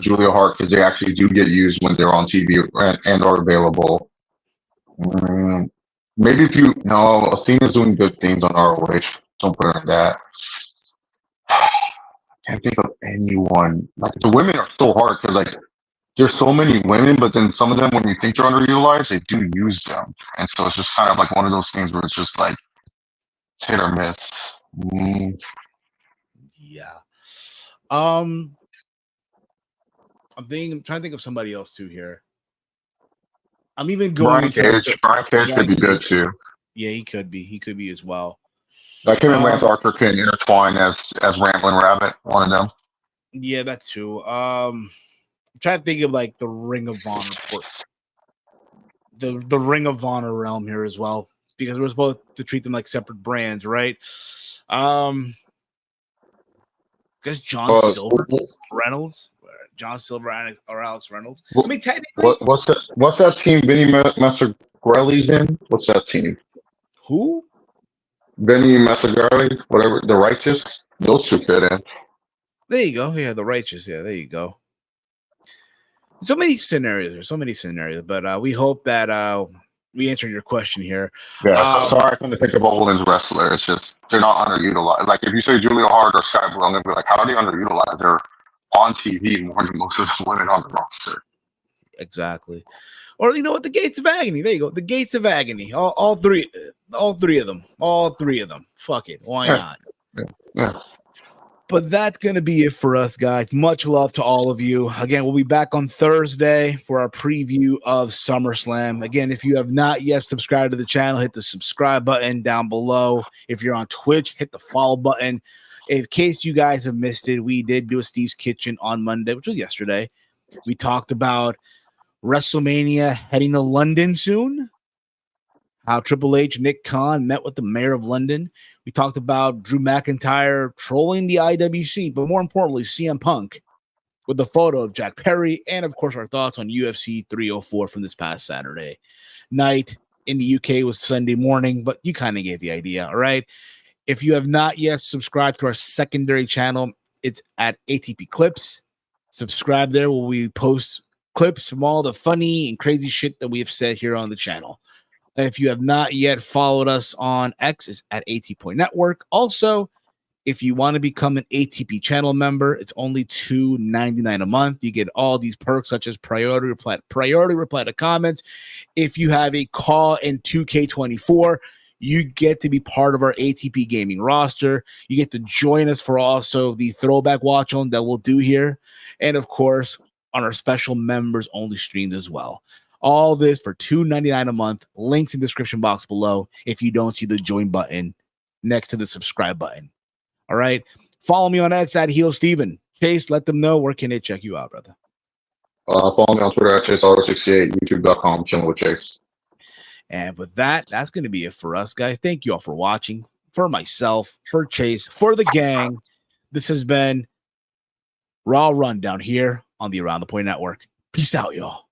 Julia Hart because they actually do get used when they're on TV and are available. Maybe Athena's doing good things on ROH. Don't put her in that. I can't think of anyone. The women are so hard because there's so many women, but then some of them, when you think they're underutilized, they do use them, and so it's just kind of one of those things where it's just hit or miss. Yeah. I'm trying to think of somebody else too here. I'm even going. Brian Cage could be good too. Yeah, he could be. He could be as well. Him and Lance Archer can intertwine as Ramblin' Rabbit. One of them. Yeah, that too. I'm trying to think of the Ring of Honor the Ring of Honor realm here as well, because we're supposed to treat them like separate brands, right? I guess John Silver, Reynolds. John Silver or Alex Reynolds. Technically, what's that team Vinny Massagrelli's in? What's that team? Who? Vinny Massagrelli, whatever. The Righteous. Those two fit in. There you go. Yeah, the Righteous. Yeah, there you go. So many scenarios. But we hope that we answered your question here. Yeah, sorry I couldn't think of a women's wrestler. It's just they're not underutilized. If you say Julia Hart or Sky Blue, I'm gonna be like, how are they underutilized? They're on TV more than most of the women on the roster. Exactly. Or the Gates of Agony. There you go. The Gates of Agony. All three of them. Fuck it. Why not? Yeah. But that's going to be it for us, guys. Much love to all of you. Again, we'll be back on Thursday for our preview of SummerSlam. Again, if you have not yet subscribed to the channel, hit the subscribe button down below. If you're on Twitch, hit the follow button. In case you guys have missed it, we did do a Steve's Kitchen on Monday, which was yesterday. We talked about WrestleMania heading to London soon, how Triple H, Nick Khan met with the mayor of London. We talked about Drew McIntyre trolling the IWC, but more importantly, CM Punk with the photo of Jack Perry and, of course, our thoughts on UFC 304 from this past Saturday night. In the UK was Sunday morning, but you kind of get the idea, all right? If you have not yet subscribed to our secondary channel, it's at ATP Clips. Subscribe there where we post clips from all the funny and crazy shit that we have said here on the channel. If you have not yet followed us on X, it's at AT.Network. Also, if you want to become an ATP channel member, it's only $2.99 a month. You get all these perks such as priority reply to comments. If you have a call in 2K24, you get to be part of our ATP gaming roster. You get to join us for also the throwback watch on that we'll do here. And of course, on our special members only streams as well. All this for $2.99 a month. Links in the description box below if you don't see the join button next to the subscribe button. All right. Follow me on X at Heel Steven. Chase, let them know where can they check you out, brother. Follow me on Twitter at ChaseAuto68, YouTube.com, chilling with Chase. And with that, that's going to be it for us, guys. Thank you all for watching. For myself, for Chase, for the gang, this has been Raw Rundown here on the Around the Point Network. Peace out, y'all.